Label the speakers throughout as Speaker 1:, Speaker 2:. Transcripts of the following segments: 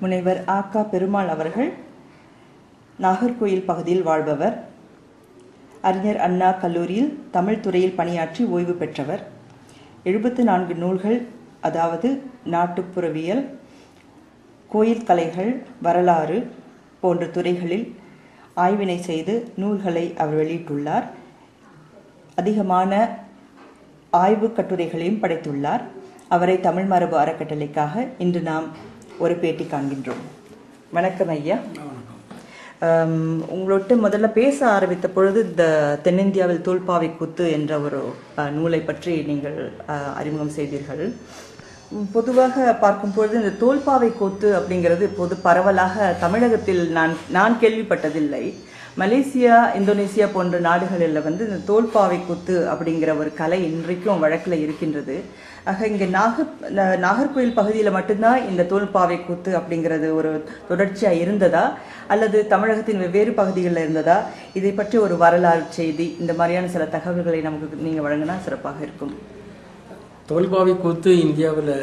Speaker 1: முனைவர் ஆ.க. பெருமாள் அவர்கள் நாகர்கோயில் பகுதியில் வாழ்பவர். அறிஞர் அண்ணா கல்லூரியில் தமிழ் துறையில் பணியாற்றி ஓய்வு பெற்றவர். 74 நூல்கள், அதாவது நாட்டுப்புறவியல், கோயில் கலைகள், வரலாறு போன்ற துறைகளில் ஆய்வினை செய்து நூல்களை அவர் வெளியிட்டுள்ளார். அதிகமான ஆய்வு கட்டுரைகளையும் படைத்துள்ளார். அவரை தமிழ் மரபு அறக்கட்டளைக்காக இன்று நாம் ஒரு பேட்டி காண்கின்றோம். வணக்கம் ஐயா. உங்களோட முதல்ல பேச ஆரம்பித்த பொழுது இந்த தென்னிந்தியாவில் தோல்பாவை கூத்து என்ற ஒரு நூலை பற்றி நீங்கள் அறிமுகம் செய்தீர்கள். பொதுவாக பார்க்கும் பொழுது இந்த தோல்பாவை கூத்து அப்படிங்கிறது இப்போது பரவலாக தமிழகத்தில் நான் கேள்விப்பட்டதில்லை. மலேசியா, இந்தோனேசியா போன்ற நாடுகளில் இந்த தோல்பாவை கூத்து அப்படிங்கிற ஒரு கலை இன்றைக்கும் வழக்கில் இருக்கின்றது. ஆக இங்கே நாகர்கோயில் பகுதியில் மட்டும்தான் இந்த தோல்பாவை கூத்து அப்படிங்கிறது ஒரு தொடர்ச்சியாக இருந்ததா, அல்லது தமிழகத்தின் வெவ்வேறு பகுதிகளில் இருந்ததா? இதை பற்றி ஒரு வரலாறு செய்தி, இந்த மாதிரியான சில தகவல்களை நமக்கு நீங்கள் வழங்கினா சிறப்பாக இருக்கும்.
Speaker 2: தோல்பாவை கூத்து இந்தியாவில்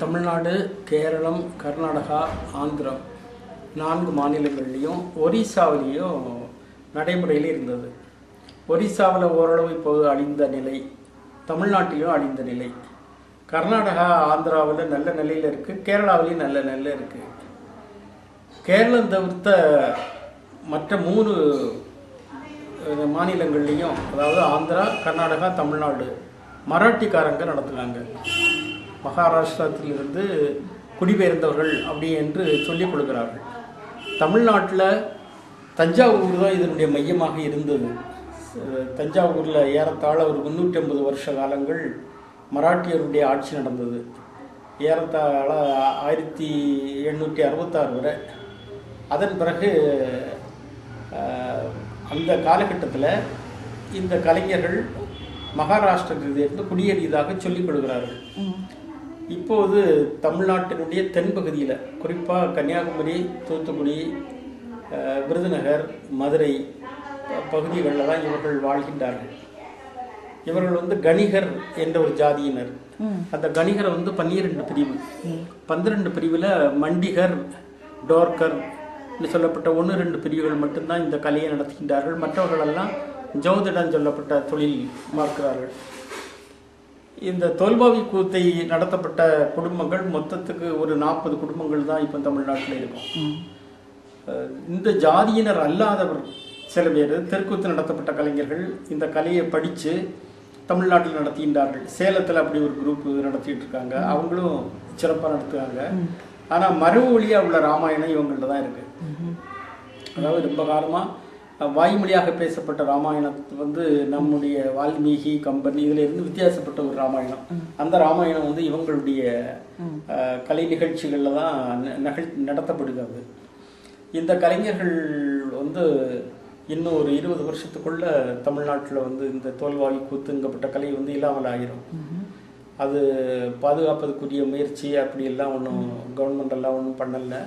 Speaker 2: தமிழ்நாடு, கேரளம், கர்நாடகா, ஆந்திரம் 4 மாநிலங்கள்லேயும் ஒரிசாவிலையும் நடைமுறையில் இருந்தது. ஒரிசாவில் ஓரளவு இப்போது அழிந்த நிலை, தமிழ்நாட்டிலும் அழிந்த நிலை. கர்நாடகா, ஆந்திராவில் நல்ல நிலையில் இருக்குது, கேரளாவிலையும் நல்ல நிலையில் இருக்குது. கேரளம் தவிர்த்த மற்ற 3 மாநிலங்கள்லேயும், அதாவது ஆந்திரா, கர்நாடகா, தமிழ்நாடு, மராட்டிக்காரங்க நடத்துகிறாங்க. மகாராஷ்டிரத்திலிருந்து குடிபெயர்ந்தவர்கள் அப்படி என்று சொல்லிக் கொடுக்கிறார்கள். தமிழ்நாட்டில் தஞ்சாவூர் தான் இதனுடைய மையமாக இருந்தது. தஞ்சாவூரில் ஏறத்தாழ ஒரு 350 வருஷ காலங்கள் மராட்டியருடைய ஆட்சி நடந்தது. ஏறத்தாழ 1866 வரை. அதன் பிறகு அந்த காலகட்டத்தில் இந்த கலைஞர்கள் மகாராஷ்டிரத்திலிருந்து குடியேறியதாக சொல்லிக் கொடுக்கிறார்கள். இப்போது தமிழ்நாட்டினுடைய தென்பகுதியில், குறிப்பாக கன்னியாகுமரி, தூத்துக்குடி, விருதுநகர், மதுரை பகுதிகளில் தான் இவர்கள் வாழ்கின்றார்கள். இவர்கள் கணிகர் என்ற ஒரு ஜாதியினர். அந்த கணிகரை 12 பிரிவு, 12 பிரிவில் மண்டிகர், டோர்கர் சொல்லப்பட்ட 1-2 பிரிவுகள் மட்டும்தான் இந்த கலையை நடத்துகின்றார்கள். மற்றவர்களெல்லாம் ஜோதிடம் சொல்லப்பட்ட தொழில் பார்க்கிறார்கள். இந்த தோல்பாவை கூத்தை நடத்தப்பட்ட குடும்பங்கள் மொத்தத்துக்கு ஒரு 40 குடும்பங்கள் தான் இப்போ தமிழ்நாட்டில் இருக்கும். இந்த ஜாதியினர் அல்லாதவர் சில பேர், தெற்குத்து நடத்தப்பட்ட கலைஞர்கள் இந்த கலையை படித்து தமிழ்நாட்டில் நடத்துகின்றார்கள். சேலத்தில் அப்படி ஒரு குரூப் நடத்திட்டு இருக்காங்க, அவங்களும் சிறப்பாக நடத்துகிறாங்க. ஆனால் மரபு வழியாக உள்ள ராமாயணம் இவங்கள்ட்ட தான் இருக்குது. அதாவது ரொம்ப காலமாக வாய்மொழியாக பேசப்பட்ட ராமாயணம் நம்முடைய வால்மீகி, கம்பன் இதில் இருந்து வித்தியாசப்பட்ட ஒரு ராமாயணம். அந்த ராமாயணம் இவங்களுடைய கலை நிகழ்ச்சிகளில் தான் நடத்தப்படுகிறது. இந்த கலைஞர்கள் இன்னும் ஒரு 20 வருஷத்துக்குள்ள தமிழ்நாட்டில் இந்த தோல்வாய் கூத்துங்கப்பட்ட கலை இல்லாமல் ஆகிரும். அது பாதுகாப்பதுக்குரிய முயற்சி அப்படியெல்லாம் ஒன்றும் கவர்மெண்ட் எல்லாம் ஒன்றும் பண்ணலை.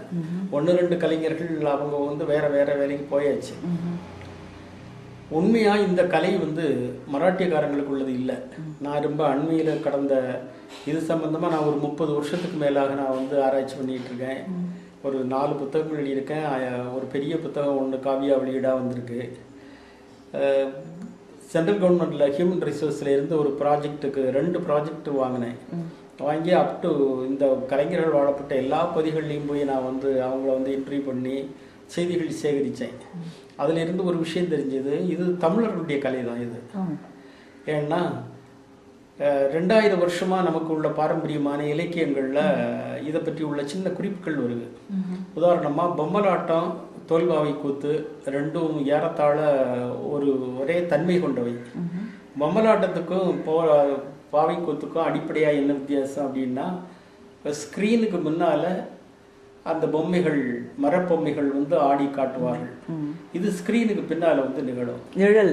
Speaker 2: 1-2 கலைஞர்கள் அவங்க வேற வேற வேலைக்கு போயாச்சு. உண்மையாக இந்த கலை மராட்டியக்காரங்களுக்கு உள்ளது இல்லை. நான் ரொம்ப அண்மையில் கடந்த இது சம்பந்தமாக நான் ஒரு 30 வருஷத்துக்கு மேலாக நான் ஆராய்ச்சி பண்ணிகிட்டு இருக்கேன். ஒரு 4 புத்தகங்கள் எழுதியிருக்கேன். ஒரு பெரிய புத்தகம் 1 காவியா வெளியீடாக வந்திருக்கு. சென்ட்ரல் கவர்மெண்ட்டில் ஹியூமன் ரிசோர்ஸில் இருந்து ஒரு ப்ராஜெக்ட்டுக்கு 2 ப்ராஜெக்ட் வாங்கினேன். வாங்கி அப்டு இந்த கலைஞர்கள் வாழப்பட்ட எல்லா பகுதிகள்லையும் போய் நான் அவங்கள இன்டர்வியூ பண்ணி செய்திகள் சேகரித்தேன். அதிலிருந்து ஒரு விஷயம் தெரிஞ்சது, இது தமிழர்களுடைய கலை தான் இது. ஏன்னா 2000 வருஷமாக நமக்கு உள்ள பாரம்பரியமான இலக்கியங்களில் இதை பற்றி உள்ள சின்ன குறிப்புகள் வருது. உதாரணமாக பொம்மலாட்டம், தோல்பாவை கூத்து 2ம் ஏறத்தாழ ஒரே தன்மை கொண்டவை. பொம்மலாட்டத்துக்கும் பாவை கூத்துக்கும் அடிப்படையாக என்ன வித்தியாசம் அப்படின்னா, ஸ்க்ரீனுக்கு முன்னால் அந்த பொம்மைகள், மரப்பொம்மைகள் ஆடி காட்டுவார்கள். இது ஸ்க்ரீனுக்கு பின்னால் நிகழும்.
Speaker 1: நிழல்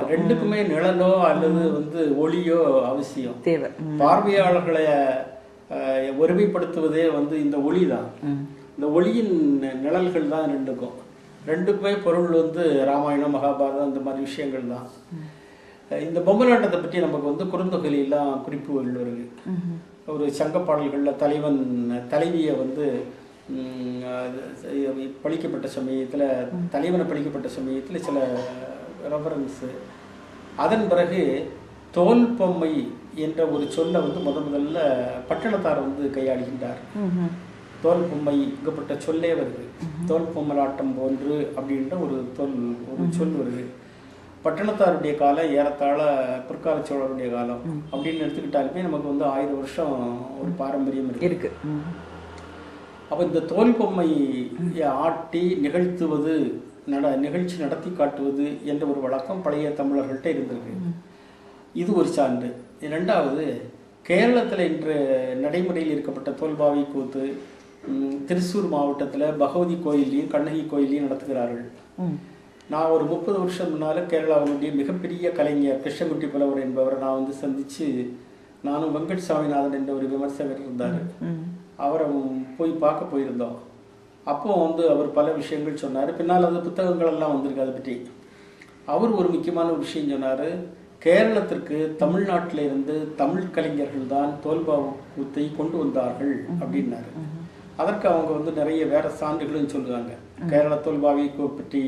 Speaker 2: 2க்குமே நிழலோ அல்லது ஒளியோ அவசியம்
Speaker 1: தேவை.
Speaker 2: பார்வையாளர்களை ஒருமைப்படுத்துவதே இந்த ஒளி தான். இந்த ஒளியின் நிழல்கள் தான் 2க்குமே பொருள் ராமாயணம், மகாபாரதம் இந்த மாதிரி விஷயங்கள் தான். இந்த பொம்மலாட்டத்தை பற்றி நமக்கு குறுந்தொகையிலாம் குறிப்புகள் வருது. ஒரு சங்க பாடல்களில் தலைவியை வந்து பழிக்கப்பட்ட சமயத்தில் தலைவனை பழிக்கப்பட்ட சமயத்தில் சில ரெஃபரன்ஸு. அதன் பிறகு தோல் பொம்மை என்ற ஒரு சொல்லை வந்து முதல்ல பட்டணத்தார் வந்து கையாளுகின்றார். தோல் பொம்மைப்பட்ட சொல்லே வருது. தோல் பொம்மலாட்டம் போன்று அப்படின்ற ஒரு சொல் வருது. பட்டணத்தாருடைய காலம் ஏறத்தாழ பிற்கால சோழருடைய காலம் அப்படின்னு எடுத்துக்கிட்டாலுமே நமக்கு வந்து 1000 வருஷம் ஒரு பாரம்பரியம் இருக்கு. அப்போ இந்த தோல் பொம்மையை ஆட்டி நிகழ்த்துவது நிகழ்ச்சி நடத்தி காட்டுவது என்ற ஒரு வழக்கம் பழைய தமிழர்கள்ட்ட இருந்திருக்கு. இது ஒரு சான்று. இரண்டாவது, கேரளத்தில் இன்று நடைமுறையில் இருக்கப்பட்ட தோல்பாவை கூத்து திருச்சூர் மாவட்டத்தில் பகவதி கோயிலையும் கண்ணகி கோயிலையும் நடத்துகிறார்கள். நான் ஒரு 30 வருஷம் முன்னால் கேரளாவினுடைய மிகப்பெரிய கலைஞர் கிருஷ்ணகுட்டி புலவர் என்பவரை நான் வந்து சந்தித்து, நானும் வெங்கட் சாமிநாதன் என்ற ஒரு விமர்சகர் இருந்தார், அவரை போய் பார்க்க போயிருந்தோம். அப்போ வந்து அவர் பல விஷயங்கள் சொன்னார். பின்னால் அது புத்தகங்கள் எல்லாம் வந்திருக்கு அதை பற்றி. அவர் ஒரு முக்கியமான ஒரு விஷயம் சொன்னார். கேரளத்திற்கு தமிழ்நாட்டில் இருந்து தமிழ் கலைஞர்கள் தான் தோல்பாவை கூத்தை கொண்டு வந்தார்கள் அப்படின்னாரு. அதற்கு அவங்க வந்து நிறைய வேற சான்றுகளும் சொல்லுவாங்க. கேரள தோல்பாவை பற்றி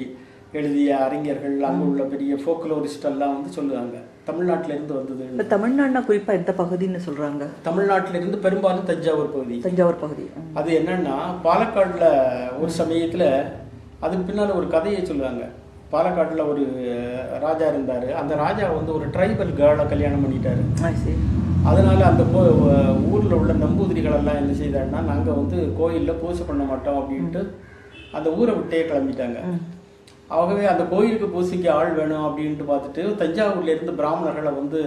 Speaker 2: எழுதிய அறிஞர்கள், அங்கே உள்ள பெரிய ஃபோக்லோரிஸ்ட் எல்லாம் வந்து சொல்லுவாங்க தமிழ்நாட்டில இருந்து வந்தது. இப்போ
Speaker 1: தமிழ்நாடுனா குறிப்பா எந்த பகுதின்னு சொல்றாங்க?
Speaker 2: தமிழ்நாட்டில இருந்து பெரும்பாலும் தஞ்சாவூர் பகுதி. அது என்னன்னா, பாலக்காடுல ஒரு சமயத்துல அதுக்கு பின்னால ஒரு கதையை சொல்லுவாங்க. பாலக்காடுல ஒரு ராஜா இருந்தாரு. அந்த ராஜா வந்து ஒரு ட்ரைபல் கேர்ளை கல்யாணம் பண்ணிட்டாரு. அதனால அந்த ஊர்ல உள்ள நம்பூதிரிகள் எல்லாம் என்ன செய்தாருன்னா, நாங்க வந்து கோயில்ல பூஜை பண்ண மாட்டோம் அப்படின்ட்டு அந்த ஊரை விட்டே கிளம்பிட்டாங்க. ஆகவே அந்த கோயிலுக்கு பூசைக்கு ஆள் வேணும் அப்படின்ட்டு பார்த்துட்டு தஞ்சாவூர்ல இருந்து பிராமணர்களை வந்து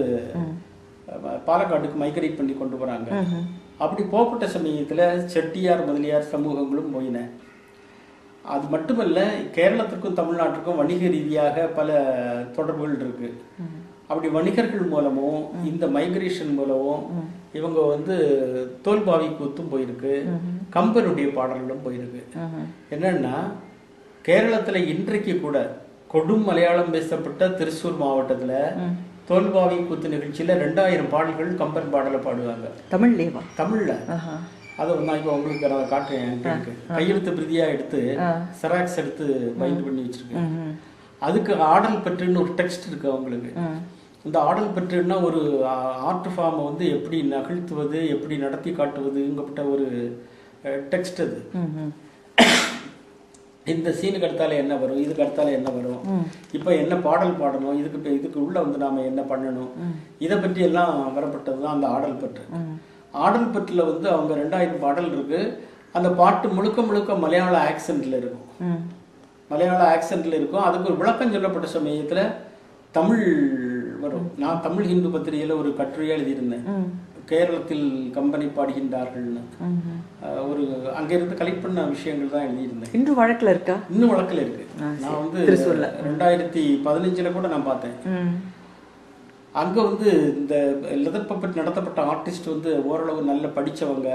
Speaker 2: பாலக்காட்டுக்கு மைக்ரேட் பண்ணி கொண்டு போறாங்க. அப்படி போகப்பட்ட சமயத்துல செட்டியார் முதலியார் சமூகங்களும் போயின. அது மட்டுமல்ல, கேரளத்திற்கும் தமிழ்நாட்டுக்கும் வணிக ரீதியாக பல தொடர்புகள் இருக்கு. அப்படி வணிகர்கள் மூலமும் இந்த மைக்ரேஷன் மூலமும் இவங்க வந்து தோல்பாவை கூத்தும் போயிருக்கு, கம்பனுடைய பாடல்களும் போயிருக்கு. என்னன்னா, கேரளத்துல இன்றைக்கு கூட கொடும் மலையாளம் பேசப்பட்ட திருச்சூர் மாவட்டத்துல தோல்பாவை கூத்து நிகழ்ச்சியில 2000 பாடல்கள் கம்பன் பாடலை பாடுவாங்க. தமிழ்ல. அதை நான் இப்போ உங்களுக்கு நான் காட்டுறேன். கையெழுத்து பிரதியா எடுத்து செராக்ஸ் எடுத்து பைண்ட் பண்ணி வச்சிருக்கேன். அதுக்கு ஆடல் பெற்றுன்னு ஒரு டெக்ஸ்ட் இருக்கு அவங்களுக்கு. இந்த ஆடல் பெற்றுன்னா ஒரு ஆர்ட் ஃபார்மை வந்து எப்படி நகழ்த்துவது, எப்படி நடத்தி காட்டுவதுங்கப்பட்ட ஒரு டெக்ஸ்ட் அது. இந்த சீனுக்கு அடுத்தால என்ன வரும், இதுக்கு அடுத்தால என்ன வரும், இப்போ என்ன பாடல் பாடணும், இதுக்கு உள்ள வந்து நாம என்ன பண்ணணும், இதை பற்றி எல்லாம் வரப்பட்டது தான் அந்த ஆடல் பற்று. ஆடல் பற்றுல வந்து அவங்க 2000 பாடல் இருக்கு. அந்த பாட்டு முழுக்க மலையாள ஆக்சென்ட்ல இருக்கும். அதுக்கு ஒரு விளக்கம் சொல்லப்பட்ட சமயத்துல தமிழ் வரும். நான் தமிழ் ஹிந்து பத்திரிகையில ஒரு கட்டுரையை எழுதியிருந்தேன். கேரளத்தில் கம்பனை பாடுகின்றார்கள்னு ஒரு அங்கிருந்து கலெக்ட் பண்ண விஷயங்கள் தான் எழுதியிருந்தேன்.
Speaker 1: இன்னும் வழக்கில் இருக்கா?
Speaker 2: இன்னும் வழக்கில் இருக்கு. நான் வந்து 2015 கூட நான் பார்த்தேன். அங்க வந்து இந்த லெதர் பப்பட் நடத்தப்பட்ட ஆர்டிஸ்ட் வந்து ஓரளவு நல்ல படிச்சவங்க.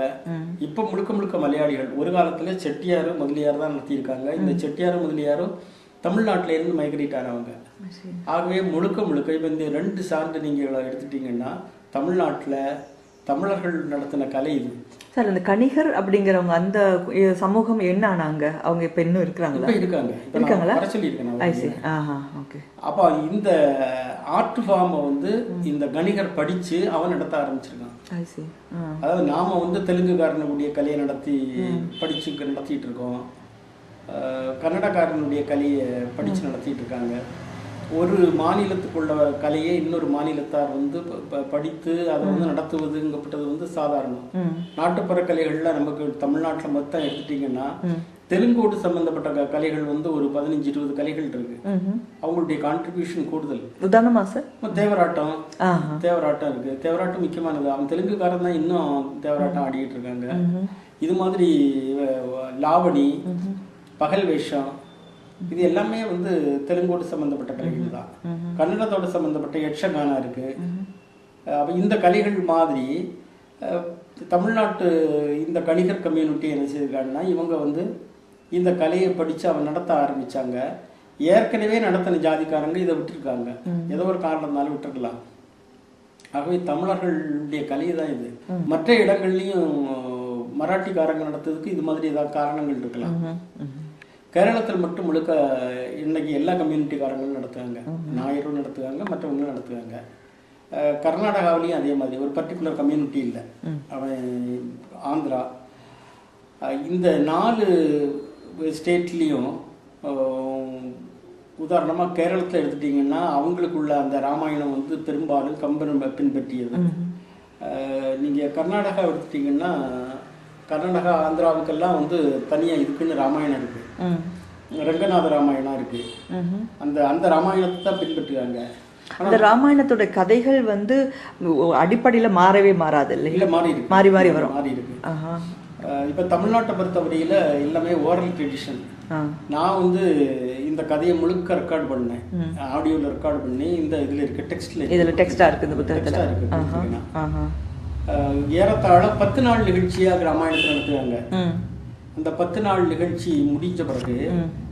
Speaker 2: இப்ப முழுக்க மலையாளிகள். ஒரு காலத்துல செட்டியாரு முதலியார் தான் நடத்தியிருக்காங்க. இந்த செட்டியாரும் முதலியாரும் தமிழ்நாட்டில இருந்து மைக்ரேட் ஆனவங்க. ஆகவே முழுக்க இப்ப இந்த 2 சார்ந்து நீங்க எடுத்துட்டீங்கன்னா, தமிழ்நாட்டுல தமிழர்கள் நடத்தின கலை இது.
Speaker 1: சார், அந்த கணிகர் அப்படிங்கிறவங்க அந்த சமூகம் என்ன ஆனாங்க? அவங்க இப்ப இன்னும் இருக்காங்களா?
Speaker 2: இருக்காங்களா? அப்ப இந்த ஆர்ட் ஃபார்மை வந்து இந்த கணிகர் படிச்சு அவன் நடத்த ஆரம்பிச்சிருக்கான். அதாவது நாம வந்து தெலுங்குக்காரனுடைய கலையை நடத்திட்டு இருக்கோம். கன்னடக்காரனுடைய கலையை படிச்சு நடத்திட்டு இருக்காங்க. ஒரு மாநிலத்துக்குள்ள கலையை இன்னொரு மாநிலத்தார் வந்து படித்து அதை வந்து நடத்துவதுங்கப்பட்டது வந்து சாதாரணம். நாட்டுப்புற கலைகள்ல நமக்கு தமிழ்நாட்டில் மொத்தம் எடுத்துட்டீங்கன்னா, தெலுங்கோடு சம்பந்தப்பட்ட கலைகள் வந்து ஒரு 15-20 கலைகள் இருக்கு. அவங்களுடைய கான்ட்ரிபியூஷன் கூடுதல்.
Speaker 1: உதாரணமா சார்,
Speaker 2: தேவராட்டம் இருக்கு. தேவராட்டம் முக்கியமானது. அவன் தெலுங்குக்காரன் தான் இன்னும் தேவராட்டம் ஆடிக்கிட்டு இருக்காங்க. இது மாதிரி லாவணி, பகல் வேஷம், இது எல்லாமே வந்து தெலுங்கோடு சம்பந்தப்பட்ட கலைகள் தான். கன்னடத்தோடு சம்பந்தப்பட்ட யட்சகானா இருக்கு. இந்த கலைகள் மாதிரி தமிழ்நாட்டு இந்த கணிகர் கம்யூனிட்டி என்ன செய்திருக்காங்கன்னா, இவங்க வந்து இந்த கலையை படிச்சு அவன் நடத்த ஆரம்பிச்சாங்க. ஏற்கனவே நடத்தின ஜாதிக்காரங்க இதை விட்டுருக்காங்க. ஏதோ ஒரு காரணத்தினால விட்டுருக்கலாம். ஆகவே தமிழர்களுடைய கலை தான் இது. மற்ற இடங்கள்லையும் மராட்டிக்காரங்க நடத்துறதுக்கு இது மாதிரி ஏதாவது காரணங்கள் இருக்கலாம். கேரளத்தில் மட்டும் முழுக்க இன்னைக்கு எல்லா கம்யூனிட்டிக்காரங்களும் நடத்துவாங்க, நாயரும் நடத்துவாங்க, மற்றவங்களும் நடத்துவாங்க. கர்நாடகாவிலையும் அதே மாதிரி ஒரு பர்டிகுலர் கம்யூனிட்டி இல்லை, அவன் ஆந்திரா, இந்த 4 ஸ்டேட்லேயும். உதாரணமாக கேரளத்தில் எடுத்துட்டிங்கன்னா அவங்களுக்குள்ள அந்த ராமாயணம் வந்து பெரும்பாலும் கம்பன் பின்பற்றியது. நீங்கள் கர்நாடகா எடுத்துட்டிங்கன்னா கர்நாடகா ஆந்திராவுக்கெல்லாம் வந்து தனியாக இருக்குன்னு ராமாயணம் இருக்குது, ரங்கநாத ராமாயணம் இருக்குது. அந்த ராமாயணத்தை தான் பின்பற்றுவாங்க.
Speaker 1: அந்த ராமாயணத்தோட கதைகள் வந்து அடிப்படையில் மாறவே மாறாது இல்லை?
Speaker 2: இல்லை, மாறி இருக்கு,
Speaker 1: மாறி மாறி வரும்.
Speaker 2: மாறி இருக்கு. இப்போ தமிழ்நாட்டை பொறுத்தவரையில் எல்லாமே ஓரல் ட்ரெடிஷன். நான் வந்து இந்த கதையை முழுக்க ரெக்கார்ட் பண்ணேன், ஆடியோவில் ரெக்கார்ட் பண்ணி இந்த இதில் இருக்க இதில்
Speaker 1: டெக்ஸ்டாக இருக்குது, இந்த புத்தகத்தில்
Speaker 2: இருக்குது. ஏறத்தாழ 10 நாள் நிகழ்ச்சியாக ராமாயணத்தை நடத்துவாங்க. அந்த 10 நாள் நிகழ்ச்சி முடிஞ்ச பிறகு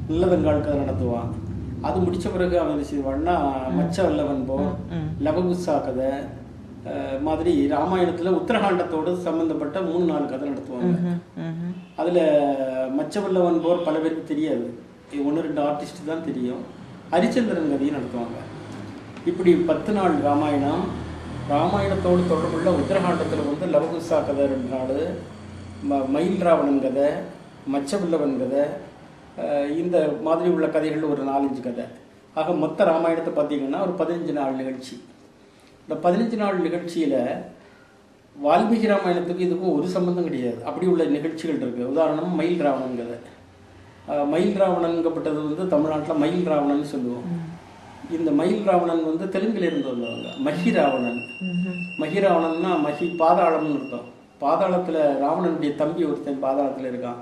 Speaker 2: நல்லதங்கால் கதை நடத்துவான். அது முடிச்ச பிறகு அவன் என்ன செய்வான்னா மச்ச வல்லவன் போர், லவகுசா கதை மாதிரி ராமாயணத்துல உத்தரகாண்டத்தோடு சம்பந்தப்பட்ட 3-4 கதை நடத்துவாங்க. அதுல மச்சவல்லவன் போர் பல பேருக்கு தெரியாது, 1-2 ஆர்டிஸ்ட் தான் தெரியும். ஹரிச்சந்திரன் கதையும் நடத்துவாங்க. இப்படி 10 நாள் ராமாயணம். ராமாயணத்தோடு தொடர்புள்ள உத்தரகாண்டத்தில் வந்து லவகுசா கதை 2 நாள், மயில் ராவணன் கதை, மச்சவல்லவன் கதை, இந்த மாதிரி உள்ள கதைகள் ஒரு 4-5 கதை. ஆக மொத்த ராமாயணத்தை பார்த்தீங்கன்னா ஒரு 15 நாள் நிகழ்ச்சி. இந்த 15 நாள் நிகழ்ச்சியில் வால்மீகி ராமாயணத்துக்கு இதுக்கும் ஒரு சம்பந்தம் கிடையாது, அப்படி உள்ள நிகழ்ச்சிகள் இருக்குது. உதாரணம் மயில் ராவணன் கதை. மயில் ராவணன்கப்பட்டது வந்து தமிழ்நாட்டில் மயில் ராவணன் சொல்லுவோம். இந்த மயில் ராவணன் வந்து தெலுங்குல இருந்து வந்தவங்க. மஹிராவணன். மஹிராவணன்னா மஹி பாதாளம்னு அர்த்தம். பாதாளத்தில் ராவணனுடைய தம்பி ஒருத்தன் பாதாளத்தில் இருக்கான்.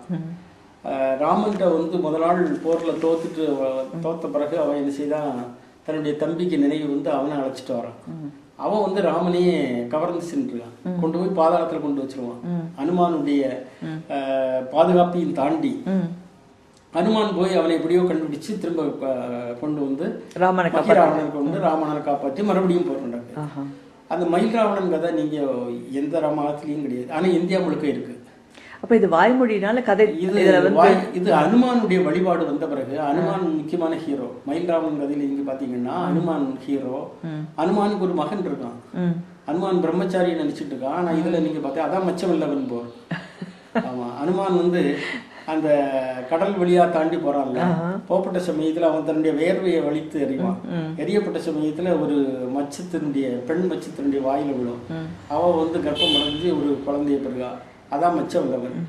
Speaker 2: ராமன்கிட்ட வந்து முதல் நாள் போரில் தோத்த பிறகு அவன் என்ன செய்தான், தன்னுடைய தம்பிக்கு நினைவு வந்து அவனை அழைச்சிட்டு வரான். அவன் வந்து ராமனையே கவர்ந்து சென்றுருக்கான், கொண்டு போய் பாதாளத்தில் கொண்டு வச்சிருவான். அனுமானுடைய பாதுகாப்பையும் தாண்டி அனுமான் போய் அவனை எப்படியோ கண்டுபிடிச்சு திரும்ப கொண்டு வந்து ராவணனுக்கு வந்து ராவணனை காப்பாற்றி மறுபடியும் போர் நடக்குது. அந்த மயில் ராவணன் கதை நீங்க எந்த ராமாயணத்திலையும் கிடையாது, ஆனா இந்தியா முழுக்க இருக்கு.
Speaker 1: அப்ப இது வாய்மொழினால கதை.
Speaker 2: இது அனுமானுடைய வழிபாடு வந்த பிறகு அனுமான் முக்கியமான ஹீரோ. மயில் ராவணன் கதையில இங்க பாத்தீங்கன்னா அனுமான் ஹீரோ. அனுமானுக்கு ஒரு மகன் இருக்கான், அனுமான் பிரம்மச்சாரியை நினைச்சிட்டு இருக்கான். ஆனா இதுல நீங்க பார்த்தா அதான் மச்சவல்லவன் போர். ஆமா, அனுமான் வந்து அந்த கடல் வழியா தாண்டி போறான்ல, போப்பட்ட சமயத்துல அவன் தன்னுடைய வேர்வையை வலித்து எறிவான். எரியப்பட்ட சமயத்துல ஒரு மச்சத்தினுடைய பெண் மச்சத்தினுடைய வாயில விழும். அவன் வந்து கர்ப்பம் அடைஞ்சு ஒரு குழந்தைய பெறுகா, அதான் மச்சவல்லவன்.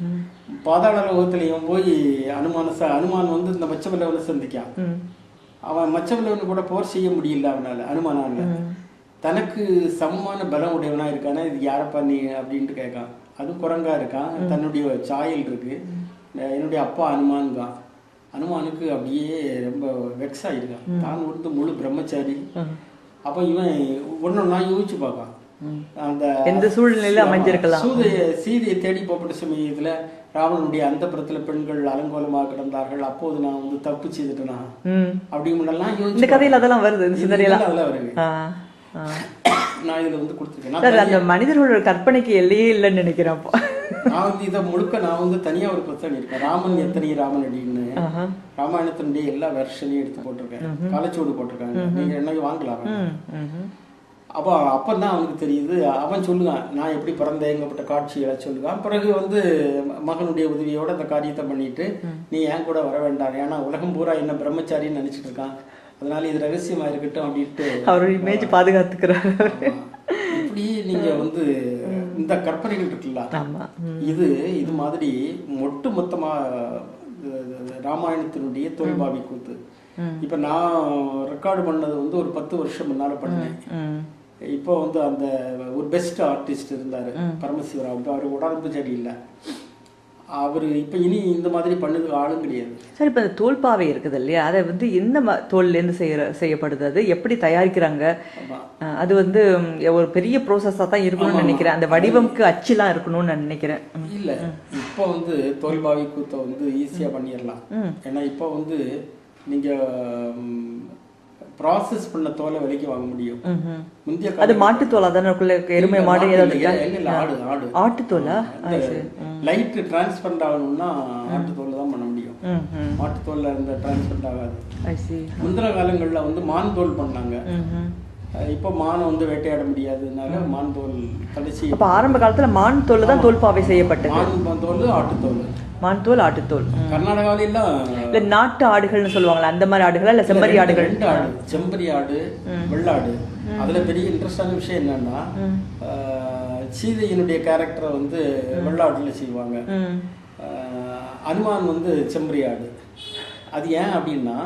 Speaker 2: பாதாள லோகத்திலையும் போய் அனுமான் வந்து இந்த மச்சவல்லவனை சந்திக்கான். அவன் மச்சவல்லவன் கூட போர் செய்ய முடியல அவனால, அனுமானால. தனக்கு சமமான பலம் உடையவனா இருக்கானா, இது யாரப்பா நீ அப்படின்ட்டு கேட்கான். அது குரங்கா இருக்கான், தன்னுடைய சாயல் இருக்கு. என்னுடைய அப்பா அனுமான் தான். அனுமானுக்கு அப்படியே ரொம்ப வெக்ஸ் ஆயிருக்கான், தான் வந்து முழு பிரம்மச்சாரி. அப்ப இவன் ஒன்னொன்னா யோசிச்சு பார்க்கான், அந்த
Speaker 1: எந்த சூழ்நிலையில அமைஞ்சிருக்கலாம்.
Speaker 2: சீதையை தேடி போகப்பட்ட சமயத்துல ராவணனுடைய அந்த புறத்துல பெண்கள் அலங்கோலமாக கிடந்தார்கள், அப்போது நான் வந்து தப்பு செய்துட்டேனா அப்படி முன்னெல்லாம் யோசிச்சு.
Speaker 1: இந்த கதையில அதெல்லாம் வருது,
Speaker 2: அதெல்லாம் வருது. நான் இதுல வந்து கொடுத்துருக்கேன்.
Speaker 1: அந்த மனிதர்களோட கற்பனைக்கு எல்லையே இல்லைன்னு நினைக்கிறேன்.
Speaker 2: நான் வந்து இதை முழுக்க நான் வந்து தனியா ஒரு புத்தகம் இருக்கேன், ராமன் எத்தனை ராமன் அப்படின்னு. ராமாயணத்தினுடைய எல்லா வெர்ஷனையும் எடுத்து போட்டிருக்கேன், காலச்சோடு போட்டிருக்காங்க, நீங்க என்ன வாங்கலாம். அப்பதான் அவனுக்கு தெரியுது. அவன் சொல்லுவான் நான் எப்படி பிறந்தேங்கப்பட்ட காட்சிகளை சொல்லுவான். பிறகு வந்து மகனுடைய உதவியோட அந்த காரியத்தை பண்ணிட்டு நீ என் கூட வர வேண்டாம், ஏன்னா உலகம் பூரா என்ன பிரம்மச்சாரின்னு நினைச்சிட்டு இருக்கான், அதனால இது ரகசியமா இருக்கட்டும் அப்படின்ட்டு அவரோட இமேஜ் பாதுகாத்துக்கிறார். இப்படி நீங்க வந்து இந்த கற்பனைகள் இருக்குல்ல, இது மாதிரி ஒட்டு மொத்தமா ராமாயணத்தினுடைய தொல்பாவி கூத்து. இப்ப நான் ரெக்கார்டு பண்ணது வந்து ஒரு 10 வருஷம் முன்னால பண்ணேன். இப்போ வந்து அந்த ஒரு பெஸ்ட் ஆர்டிஸ்ட் இருந்தாரு பரமசிவராவ், அவரு உடம்பு சரியில்லை, அவரு இப்ப இனி இந்த மாதிரி பண்ணது ஆளும் கிடையாது.
Speaker 1: சார், இப்ப தோல்பாவை இருக்குது இல்லையா, அதை வந்து எந்த தோல்ல இருந்து செய்யப்படுது, அது எப்படி தயாரிக்கிறாங்க? அது வந்து ஒரு பெரிய ப்ரோசஸா தான் இருக்கணும்னு நினைக்கிறேன், அந்த வடிவம்க்கு அச்சுலாம் இருக்கணும்னு நான் நினைக்கிறேன்.
Speaker 2: இல்ல, இப்போ வந்து தோல்பாவை கூத்த வந்து ஈஸியா பண்ணிடலாம். ஏன்னா இப்போ வந்து நீங்க ப்ராசஸ் பண்ண தோலை விலைக்கு வாங்க முடியும். முந்தைய
Speaker 1: அது மாட்டுத்தோலா தானே? எருமை மாடு ஏதாவது
Speaker 2: ஆடு
Speaker 1: ஆட்டுத்தோலா?
Speaker 2: லைட் டிரான்ஸ்பரண்ட் ஆகணும்னா ஆட்டுத்தோல் தான் பண்ண முடியும். மாட்டுத்தோல்ல இந்த டிரான்ஸ்பரண்ட் ஆகாது. முந்தின காலங்கள்ல வந்து மான் தோல் பண்ணாங்க. இப்போ மானை வந்து வேட்டையாட முடியாதுனால மான் தோல் கடைசி.
Speaker 1: இப்போ ஆரம்ப காலத்துல மான் தோல் தான் தோல்பாவை செய்யப்பட்டது.
Speaker 2: மான் தோல், ஆட்டுத்தோல்.
Speaker 1: மான் தோல், ஆட்டுத்தோல்.
Speaker 2: கர்நாடகாவில எல்லாம்
Speaker 1: இல்ல நாட்டு ஆடுகள்னு சொல்லுவாங்களா, அந்த மாதிரி ஆடுகளா இல்ல செம்பரி ஆடுகள்?
Speaker 2: ரெண்டு ஆடு, செம்பரி ஆடு, வெள்ளாடு. அதுல பெரிய இன்ட்ரெஸ்டான விஷயம் என்னன்னா, சீதையினுடைய கேரக்டரை வந்து வெள்ளாடுல செய்வாங்க. அனுமான் வந்து செம்பரி ஆடு. அது ஏன் அப்படின்னா,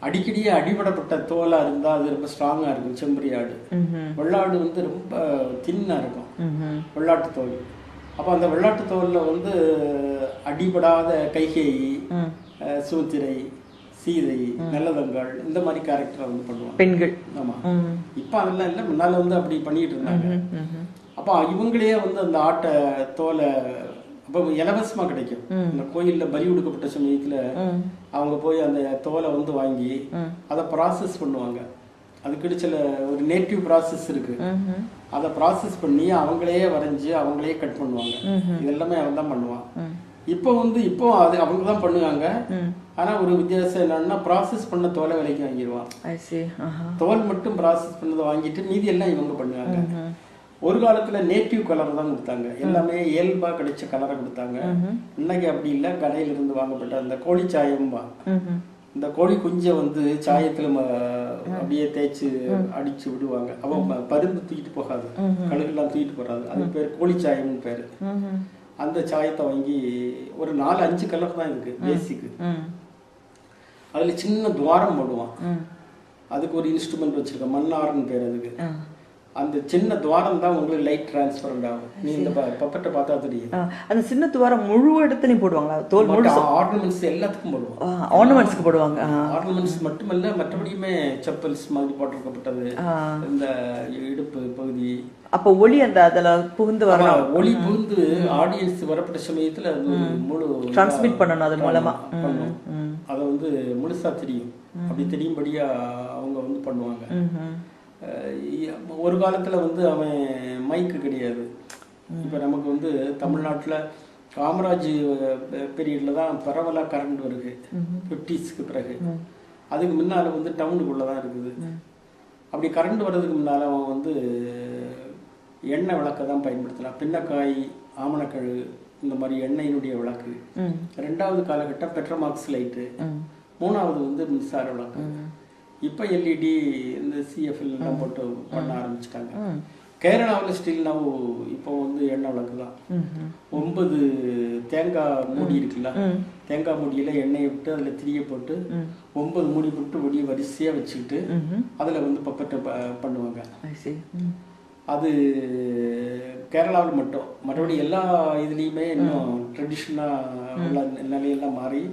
Speaker 2: அடிக்கடியே அடிபடப்பட்ட தோலா இருந்தா அது ரொம்ப ஸ்ட்ராங்கா இருக்கும் செம்பரி ஆடு. வெள்ளாடு வந்து ரொம்ப தின்னா இருக்கும் வெள்ளாட்டு தோல். அப்போ அந்த வெள்ளாட்டு தோல்ல வந்து அடிபடாத கைகேயி, சுமித்திரை, சீதை, நல்லதங்காள் இந்த மாதிரி கேரக்டரை வந்து பண்ணுவாங்க
Speaker 1: பெண்கள்.
Speaker 2: ஆமா. இப்போ அதெல்லாம் இல்லை, முன்னால வந்து அப்படி பண்ணிட்டு இருந்தாங்க. அப்போ இவங்களே வந்து அந்த ஆட்டை தோலை அப்போ இலவசமா கிடைக்கும். இந்த கோயில்ல பலி கொடுக்கப்பட்ட சமயத்துல அவங்க போய் அந்த தோலை வந்து வாங்கி அதை ப்ராசஸ் பண்ணுவாங்க. அதுக்கு சில ஒரு நேட்டிவ் ப்ராசஸ் இருக்கு. அதை ப்ராசஸ் பண்ணி அவங்களே வரைஞ்சி அவங்களே கட் பண்ணுவாங்க. இது எல்லாமே அவன் தான் பண்ணுவான். இப்போ அது அவங்க தான் பண்ணுவாங்க. ஆனா ஒரு வித்தியாசம் என்னன்னா, ப்ராசஸ் பண்ண தோலை விலைக்கு வாங்கிடுவான். தோல் மட்டும் ப்ராசஸ் பண்ணதை வாங்கிட்டு மீதி எல்லாம் இவங்க பண்ணுவாங்க. ஒரு காலத்துல நேட்டிவ் கலர் தான் கொடுத்தாங்க. எல்லாமே இயல்பா கிடைச்ச கலரை கொடுத்தாங்க. இன்னைக்கு அப்படி இல்லை, கடையில இருந்து வாங்கப்பட்ட அந்த கோழி சாயம்பா, இந்த கோழி குஞ்சை வந்து சாயத்துல அப்படியே தேய்ச்சி அடிச்சு விடுவாங்க. அவ பருந்து தூக்கிட்டு போகாது, கழுகுலாம் தூக்கிட்டு போறாது. அது பேர் கோழி சாயம்னு பேரு. அந்த சாயத்தை வாங்கி ஒரு 4-5 கலர் தான் இருக்கு பேசிக்கு. அதுல சின்ன துவாரம் போடுவான். அதுக்கு ஒரு இன்ஸ்ட்ருமெண்ட் வச்சிருக்க, மன்னார்னு பேர் அதுக்கு. அந்த சின்ன துவாரம் தான் உங்களுக்கு லைட் டிரான்ஸ்பரண்ட் ஆகும். நீ இந்த பப்பட்டை பார்த்தா தெரியும்.
Speaker 1: அந்த சின்ன துவாரம் முழு இடத்துலயும் போடுவாங்களா? தோல்
Speaker 2: ஆர்னமெண்ட்ஸ் எல்லாத்துக்கும் போடுவாங்க.
Speaker 1: ஆர்னமெண்ட்ஸ்க்கு போடுவாங்க.
Speaker 2: ஆர்னமெண்ட்ஸ் மட்டுமல்ல, மற்றபடியுமே செப்பல்ஸ் மாதிரி போட்டிருக்கப்பட்டது, இந்த இடுப்பு பகுதி.
Speaker 1: அப்ப ஒளி அந்த அதுல புகுந்து வர
Speaker 2: ஒளி புகுந்து ஆடியன்ஸ் வரப்பட்ட சமயத்துல அது முழு
Speaker 1: டிரான்ஸ்மிட் பண்ணணும். அது மூலமா
Speaker 2: அதை வந்து முழுசா தெரியும். அப்படி தெரியும்படியா அவங்க வந்து பண்ணுவாங்க. ஒரு காலத்துல வந்து அவன் மைக்கு கிடையாது. இப்ப நமக்கு வந்து தமிழ்நாட்டுல காமராஜ் பீரியட்ல தான் பரவலா கரண்ட் வருது, 50ஸ்க்கு பிறகு. அதுக்கு முன்னால வந்து டவுனுக்குள்ளதான் இருக்குது. அப்படி கரண்ட் வர்றதுக்கு முன்னால அவன் வந்து எண்ணெய் விளக்க தான் பயன்படுத்தினான். பின்னக்காய், ஆமணக்கழு, இந்த மாதிரி எண்ணெயினுடைய விளக்கு. 2வது காலகட்டம் பெட்ரோமாக்ஸ் லைட்டு. 3வது வந்து மின்சார விளக்கு. இப்போ எல்இடி, இந்த சிஎஃப்எல் எல்லாம் போட்டு பண்ண ஆரம்பிச்சிட்டாங்க. கேரளாவில் ஸ்டில் நான் இப்போ வந்து எண்ணெய் விளக்கு தான். 9 தேங்காய் மூடி இருக்குல்ல, தேங்காய் மூடியில எண்ணெயை விட்டு அதுல திரிய போட்டு 9 மூடி போட்டு ஒடிய வரிசையா வச்சுக்கிட்டு அதுல வந்து பப்பட்டை பண்ணுவாங்க. அது கேரளாவில் மட்டும். மற்றபடி எல்லா இதுலேயுமே இன்னும் ட்ரெடிஷ்னலாக உள்ள நிலையெல்லாம் மாறி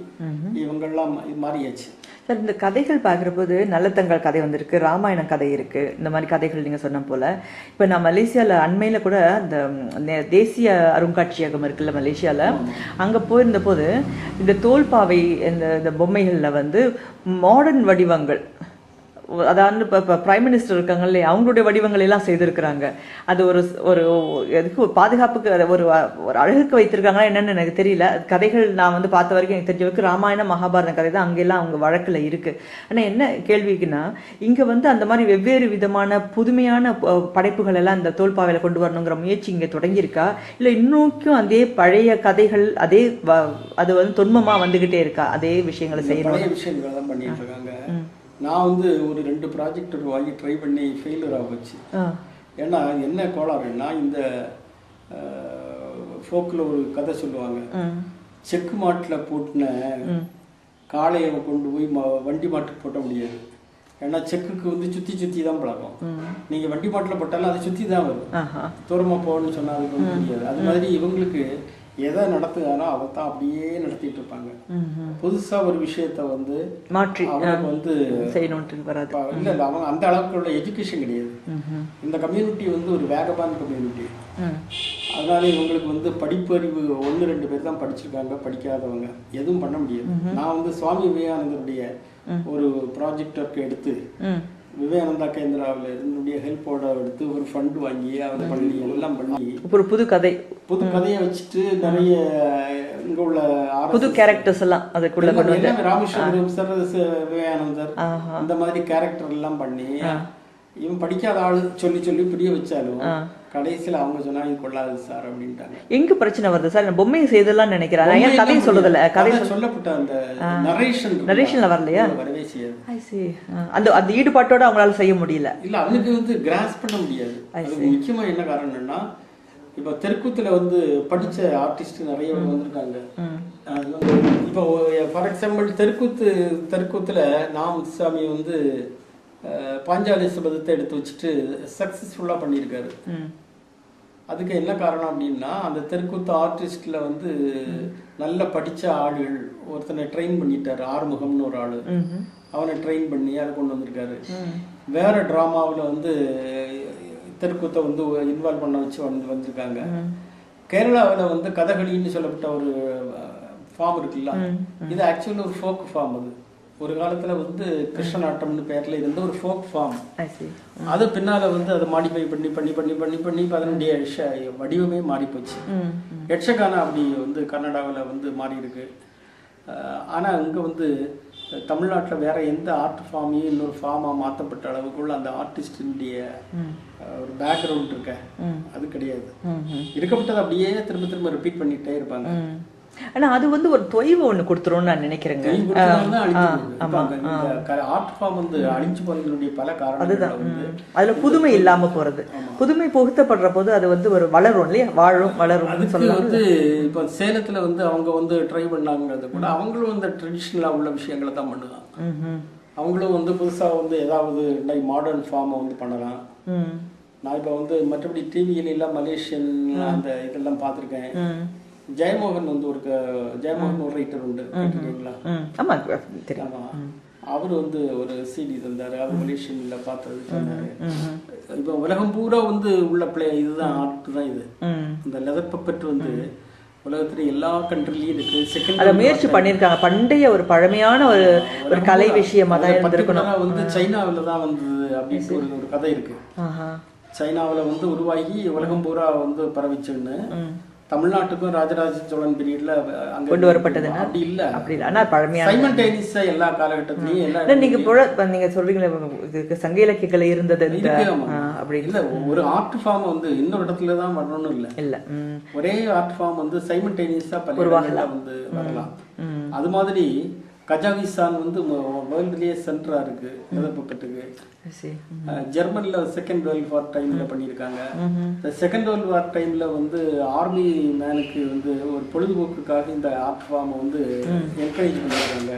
Speaker 2: இவங்கெல்லாம் மாறியாச்சு.
Speaker 1: சார், இந்த கதைகள் பார்க்குற போது நல்லத்தங்காள் கதை வந்திருக்கு, ராமாயணம் கதை இருக்குது, இந்த மாதிரி கதைகள் நீங்கள் சொன்ன போல். இப்போ நான் மலேசியாவில் அண்மையில் கூட அந்த தேசிய அருங்காட்சியகம் இருக்குல்ல மலேசியாவில், அங்கே போயிருந்த போது இந்த தோல்பாவை இந்த பொம்மைகளில் வந்து மாடர்ன் வடிவங்கள், அதாவது இப்போ பிரைம் மினிஸ்டர் இருக்காங்க இல்லையா, அவங்களுடைய வடிவங்கள் எல்லாம் செய்திருக்கிறாங்க. அது ஒரு ஒரு எதுக்கு பாதுகாப்புக்கு ஒரு ஒரு அழகுக்கு வைத்திருக்காங்களா என்னன்னு எனக்கு தெரியல. கதைகள் நான் வந்து பார்த்த வரைக்கும் எனக்கு தெரிஞ்ச வரைக்கும் ராமாயணம் மகாபாரதம் கதை தான் அங்கெல்லாம் அவங்க வழக்கில் இருக்குது. ஆனால் என்ன கேள்விக்குன்னா, இங்கே வந்து அந்த மாதிரி வெவ்வேறு விதமான புதுமையான படைப்புகள் எல்லாம் இந்த தோல்பாவையில் கொண்டு வரணுங்கிற முயற்சி இங்கே தொடங்கியிருக்கா, இல்லை இன்னும் அதே பழைய கதைகள் அதே அது வந்து தொன்மமாக வந்துக்கிட்டே இருக்கா, அதே விஷயங்களை செய்யணும்
Speaker 2: விஷயங்கள் தான் பண்ணிட்டு இருக்காங்க. நான் வந்து ஒரு 2 ப்ராஜெக்ட் வாங்கி ட்ரை பண்ணி ஃபெயிலியர் ஆகிச்சு. ஏன்னா என்ன கோளாறுன்னா, இந்த ஃபோக்கில் ஒரு கதை சொல்லுவாங்க, செக்கு மாட்டில் போட்டின காளையை கொண்டு போய் வண்டி மாட்டுக்கு போட்ட முடியாது. ஏன்னா செக்குக்கு வந்து சுற்றி சுற்றி தான் பழக்கம். நீங்கள் வண்டி மாட்டில் போட்டாலும் அது சுற்றி தான் வரும். தூரமாக போகணும்னு சொன்னால் அதுக்கு வந்து முடியாது. அது மாதிரி இவங்களுக்கு எதை நடத்துகிறாரோ அதைத்தான் அப்படியே நடத்திட்டு இருப்பாங்க. புதுசா ஒரு விஷயத்த வந்து மாற்றி அவங்க வந்து இல்ல அவங்க அந்த அளவுக்கு உள்ள எஜுகேஷன் கிடையாது. இந்த கம்யூனிட்டி வந்து ஒரு வேகபான் கம்யூனிட்டி. அதனால இவங்களுக்கு வந்து படிப்பறிவு 1-2 பேர் தான் படிச்சிருக்காங்க, படிக்காதவங்க எதுவும் பண்ண முடியாது. நான் வந்து சுவாமி விவேகானந்தருடைய ஒரு ப்ராஜெக்ட் ஒர்க் எடுத்து விவேகானந்தா கேந்திராவில் என்னுடைய ஹெல்ப்போட எடுத்து ஒரு ஃபண்ட் வாங்கி அதை பண்ணி எல்லாம் பண்ணி
Speaker 1: ஒரு புது கதையை
Speaker 2: வச்சுட்டு நிறைய இங்க உள்ள
Speaker 1: புது கேரக்டர்ஸ் எல்லாம் அதுக்குள்ள கொண்டு வந்து
Speaker 2: ராமேஸ்வரம் சார், விவேகானந்தர் இந்த மாதிரி கேரக்டர் எல்லாம் பண்ணி இவன் படிக்காத ஆளு சொல்லி சொல்லி புரிய வச்சாலும் கடைசியில் அவங்க சொன்னா இது கொள்ளாது சார் அப்படின்ட்டாங்க.
Speaker 1: எங்க பிரச்சனை வருது சார்? பொம்மையை செய்தெல்லாம் நினைக்கிறேன், கதையை சொல்லல. கதை
Speaker 2: சொல்லப்பட்ட அந்த
Speaker 1: நரேஷன்ல வரலையா?
Speaker 2: வரவே செய்யாது.
Speaker 1: அந்த ஈடுபாட்டோட அவங்களால செய்ய முடியல.
Speaker 2: இல்ல அவனுக்கு வந்து கிராஸ் பண்ண முடியாது. முக்கியமா என்ன காரணம்னா, இப்ப தெற்குத்துல வந்து படிச்ச ஆர்டிஸ்ட் நிறைய வந்திருக்காங்க. இப்போ ஃபார் எக்ஸாம்பிள் தெற்குத்துல நாமசாமி வந்து பாஞ்சாலி சபதத்தை எடுத்து வச்சுட்டு சக்சஸ்ஃபுல்லா பண்ணியிருக்காரு. அதுக்கு என்ன காரணம் அப்படின்னா, அந்த தெற்குத்து ஆர்டிஸ்ட்ல வந்து நல்ல படிச்ச ஆளுகள் ஒருத்தனை ட்ரெயின் பண்ணிட்டாரு. ஆறுமுகம்னு ஒரு ஆளு, அவனை ட்ரெயின் பண்ணி அதை கொண்டு வந்திருக்காரு. வேற டிராமாவில் வந்து தெற்குத்தை வந்து இன்வால்வ் பண்ண வச்சு வந்திருக்காங்க. கேரளாவில் வந்து கதகளின்னு சொல்லப்பட்ட ஒரு ஃபார்ம் இருக்குல்ல, இது ஆக்சுவலி ஒரு ஃபோக் ஃபார்ம். அது ஒரு காலத்துல வந்து கிருஷ்ணநாட்டம்னு பேர்ல இருந்த ஒரு ஃபோக் ஃபார்ம். அது பின்னால வந்து அதை மாடிஃபை பண்ணி பண்ணி பண்ணி பண்ணி பண்ணி அதனுடைய வடிவமே மாறி போச்சு. யட்சகானா அப்படி வந்து கர்நாடகாவில் வந்து மாறி இருக்கு. ஆனா இங்க வந்து தமிழ்நாட்டில் வேற எந்த ஆர்ட் ஃபார்மையும் இன்னொரு ஃபார்மா மாற்றப்பட்ட அளவுக்குள்ள அந்த ஆர்டிஸ்டினுடைய ஒரு பேக்ரவுண்ட் இருக்க அது கிடையாது. இருக்கப்பட்டது அப்படியே திரும்ப திரும்ப ரிப்பீட் பண்ணிட்டே இருப்பாங்க.
Speaker 1: ஆனா அது வந்து ஒரு தொய்வு ஒண்ணு கொடுத்துரும்னு நான் நினைக்கிறேங்க. அதுல புதுமை இல்லாம போறது, புதுமை புகுத்தப்படுற போது அது வந்து ஒரு வளரும் இல்லையா, வளரும் சொல்லலாம்.
Speaker 2: இப்ப சேலத்துல வந்து அவங்க வந்து ட்ரை பண்ணாங்கிறது கூட அவங்களும் வந்து ட்ரெடிஷ்னலா உள்ள விஷயங்களை தான் பண்ணுவாங்க. அவங்களும் வந்து புதுசா வந்து ஏதாவது மாடர்ன் ஃபார்மை வந்து பண்ணலாம். நான் இப்ப வந்து மற்றபடி டிவியில எல்லாம் மலேசியன் அந்த இதெல்லாம் பார்த்திருக்கேன். ஜெயமோகன் வந்து ஜெயமோகன் ஒரு ரைட்டர் உண்டு, அவரு வந்து ஒரு சிடி தந்தாரு. அவர் மலேசியன்ல பார்த்தது சொன்னாரு. இப்ப உலகம் பூரா வந்து உள்ள பிளே இதுதான் ஆர்ட் தான். இது இந்த லெதர் பப்பெட் வந்து உலகத்துல எல்லா கண்ட்ரிலயும் இருக்கு. செகண்ட்
Speaker 1: முயற்சி பண்ணிருக்காங்க. பண்டைய ஒரு பழமையான ஒரு கலை விஷயமா தான் இருந்திருக்கணும்.
Speaker 2: வந்து சைனாவில தான் வந்தது அப்படின்னு ஒரு கதை இருக்கு. சைனாவில வந்து உருவாகி உலகம் பூரா வந்து பரவிச்சுன்னு தமிழ்நாட்டுக்கும் ராஜராஜ சோழன் பீரியட்ல அங்க
Speaker 1: கொண்டு வரப்பட்டது.
Speaker 2: அப்படி இல்ல,
Speaker 1: அப்படி இல்ல. ஆனா பழமையான
Speaker 2: சைமல்டேனியஸா எல்லா காலகட்டத்திலயும்
Speaker 1: எல்லா நீங்க சொல்றீங்களே இதுக்கு சங்க இலக்கியத்துல இருந்தது
Speaker 2: அப்படி இல்ல. ஒரு ஆர்ட் ஃபார்ம் வந்து இன்னொரு இடத்துல தான் வரணும்னு இல்ல. ஒரே ஆர்ட் ஃபார்ம் வந்து சைமல்டேனியஸா வந்து வரலாம். அது மாதிரி கஜாகிஸ்தான் வந்து வேர்ல்டுலயே சென்டரா இருக்கு லெதர்பப்பெட்டுக்கு. ஜெர்மன்ல செகண்ட் வேர்ல்ட் வார் டைம்ல பண்ணியிருக்காங்க. செகண்ட் வேர்ல்ட் வார் டைம்ல வந்து ஆர்மி மேனுக்கு வந்து ஒரு பொழுதுபோக்குக்காக இந்த ஆர்ட் ஃபார்ம் வந்து என்கரேஜ் பண்ணிருக்காங்க.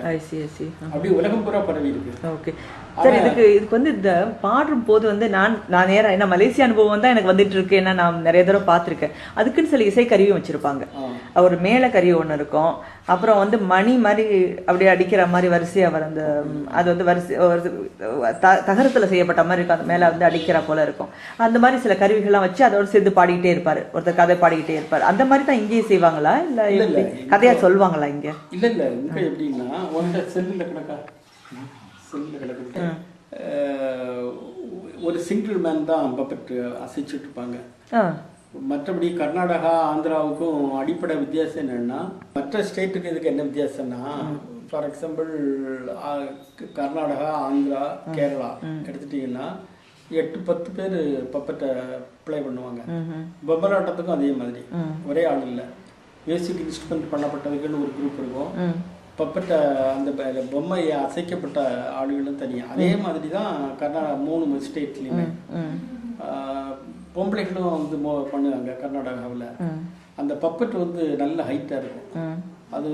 Speaker 2: அப்படி உலகம் பூரா பரவி இருக்கு.
Speaker 1: ஓகே சார், இதுக்கு வந்து இந்த பாடும் போது வந்து நான் நேரம் என்ன மலேசிய அனுபவம் தான் எனக்கு வந்துட்டு இருக்கு. ஏன்னா நான் நிறைய தடவை பார்த்துருக்கேன். அதுக்குன்னு சில இசை கருவியும் வச்சிருப்பாங்க. ஒரு மேல கருவி ஒன்று இருக்கும், அப்புறம் வந்து மணி மாதிரி அப்படியே அடிக்கிற மாதிரி வரிசையா வர அந்த அது வந்து தகரத்துல செய்யப்பட்ட மாதிரி இருக்கும். அது மேல வந்து அடிக்கிற போல இருக்கும். அந்த மாதிரி சில கருவிகள்லாம் வச்சு அதோட சேர்ந்து பாடிக்கிட்டே இருப்பாரு. ஒருத்தர் கதை பாடிக்கிட்டே இருப்பாரு. அந்த மாதிரி தான் இங்கேயும் செய்வாங்களா இல்ல கதையா சொல்லுவாங்களா இங்க?
Speaker 2: இல்ல இங்க எப்படின்னா செல்லுல கிடக்கு ஒரு சிங்கிள் மேன் தான் பப்பெட் அசைச்சிட்டு இருப்பாங்க. மற்றபடி கர்நாடகா ஆந்திராவுக்கும் அடிப்படை வித்தியாசம் என்னன்னா, மற்ற ஸ்டேட்டுக்கு இதுக்கு என்ன வித்தியாசம்னா, ஃபார் எக்ஸாம்பிள் கர்நாடகா, ஆந்திரா, கேரளா எடுத்துட்டீங்கன்னா 8-10 பேர் பப்பெட்டை ப்ளே பண்ணுவாங்க. பம்பராட்டத்துக்கும் அதே மாதிரி ஒரே ஆள் இல்லை. மியூசிக் இன்ஸ்ட்ருமெண்ட் பண்ணப்பட்டதுக்குன்னு ஒரு குரூப் இருக்கும். பப்பெட்டை அந்த பொம்மையை அசைக்கப்பட்ட ஆளுகளும் தனியாக. அதே மாதிரி தான் கர்நாடகா 3 ஸ்டேட்லேயுமே பொம்பளைகளும் வந்து பண்ணுவாங்க. கர்நாடகாவில் அந்த பப்பெட் வந்து நல்ல ஹைட்டாக இருக்கும். அது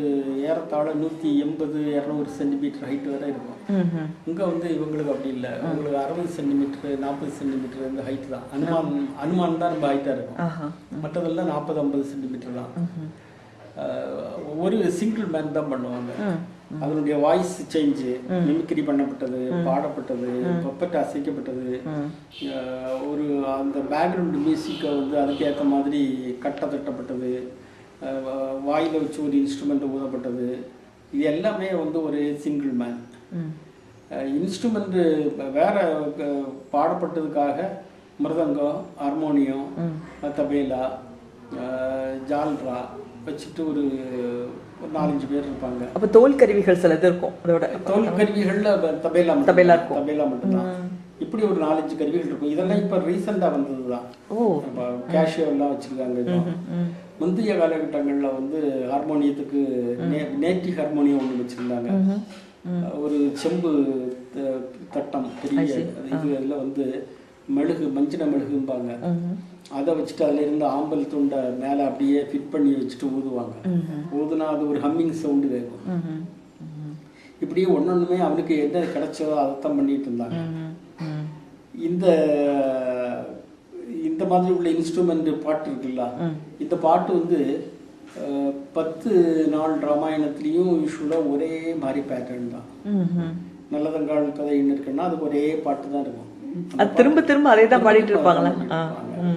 Speaker 2: ஏறத்தாழ 180-200 சென்டிமீட்டர் ஹைட் வரை இருக்கும். இங்கே வந்து இவங்களுக்கு அப்படி இல்லை. உங்களுக்கு 60 சென்டிமீட்டர் 40 சென்டிமீட்டர் இந்த ஹைட் தான். அனுமான் தான் ரொம்ப ஹைட்டாக இருக்கும். மற்றதெல்லாம் 40-50 சென்டிமீட்டர் தான். ஒரு சிங்கிள் மேன் தான் பண்ணுவாங்க. அதனுடைய வாய்ஸ் சேஞ்சு, மிமிக்ரி பண்ணப்பட்டது, பாடப்பட்டது, பப்பெட் அசைக்கப்பட்டது, ஒரு அந்த பேக்ரவுண்ட் மியூசிக்கை வந்து அதுக்கு ஏற்ற மாதிரி கட்ட தட்டப்பட்டது, வாயில வச்சு ஒரு இன்ஸ்ட்ருமெண்ட் ஊதப்பட்டது, இது எல்லாமே வந்து ஒரு சிங்கிள் மேன். இன்ஸ்ட்ருமெண்ட்டு வேற பாடப்பட்டதுக்காக மிருதங்கம், ஹார்மோனியம், தபேலா, ஜால்ரா வச்சுட்டு ஒரு 4-5 பேர் இருப்பாங்க.
Speaker 1: அப்போ தோல் கருவிகள் சிலது இருக்கும். அதோட
Speaker 2: தோல் கருவிகள்ல தபேலா மட்டும்தான். இப்படி ஒரு 4-5 கருவிகள் இருக்கும். இதெல்லாம் இப்ப ரீசெண்டா வந்ததுதான். கேஷியோ எல்லாம் வச்சிருக்காங்க. முந்தைய காலகட்டங்கள்ல வந்து ஹார்மோனியத்துக்கு நேட்டிவ் ஹார்மோனியம் ஒண்ணு வச்சிருந்தாங்க. ஒரு செம்பு தட்டம் பெரிய இதுல வந்து மெழுகு, மஞ்சள் மெழுகும்பாங்க. அதை வச்சுட்டு அதுல இருந்து ஆம்பல் துண்டை மேல அப்படியே ஃபிட் பண்ணி வச்சுட்டு ஊதுவாங்க. ஊதுனா அது ஒரு ஹம்மிங் சவுண்டு கேட்கும். இப்படியே ஒன்னொன்னுமே அவனுக்கு என்ன கிடைச்சதோ அதைத்தான் பண்ணிட்டு இருந்தாங்க. இந்த மாதிரி உள்ள இன்ஸ்ட்ருமெண்ட் பாட்டு இருக்குல்ல, இந்த பாட்டு வந்து 10 நாள் ராமாயணத்திலையும் யூஸ்வலா ஒரே மாதிரி பேட்டர்ன் தான். நல்லதங்கால் கதைன்னு இருக்குன்னா அதுக்கு ஒரே பாட்டு தான் இருக்கும்.
Speaker 1: திரும்ப திரும்ப அதே தான் பாடிட்டு இருப்பாங்களா?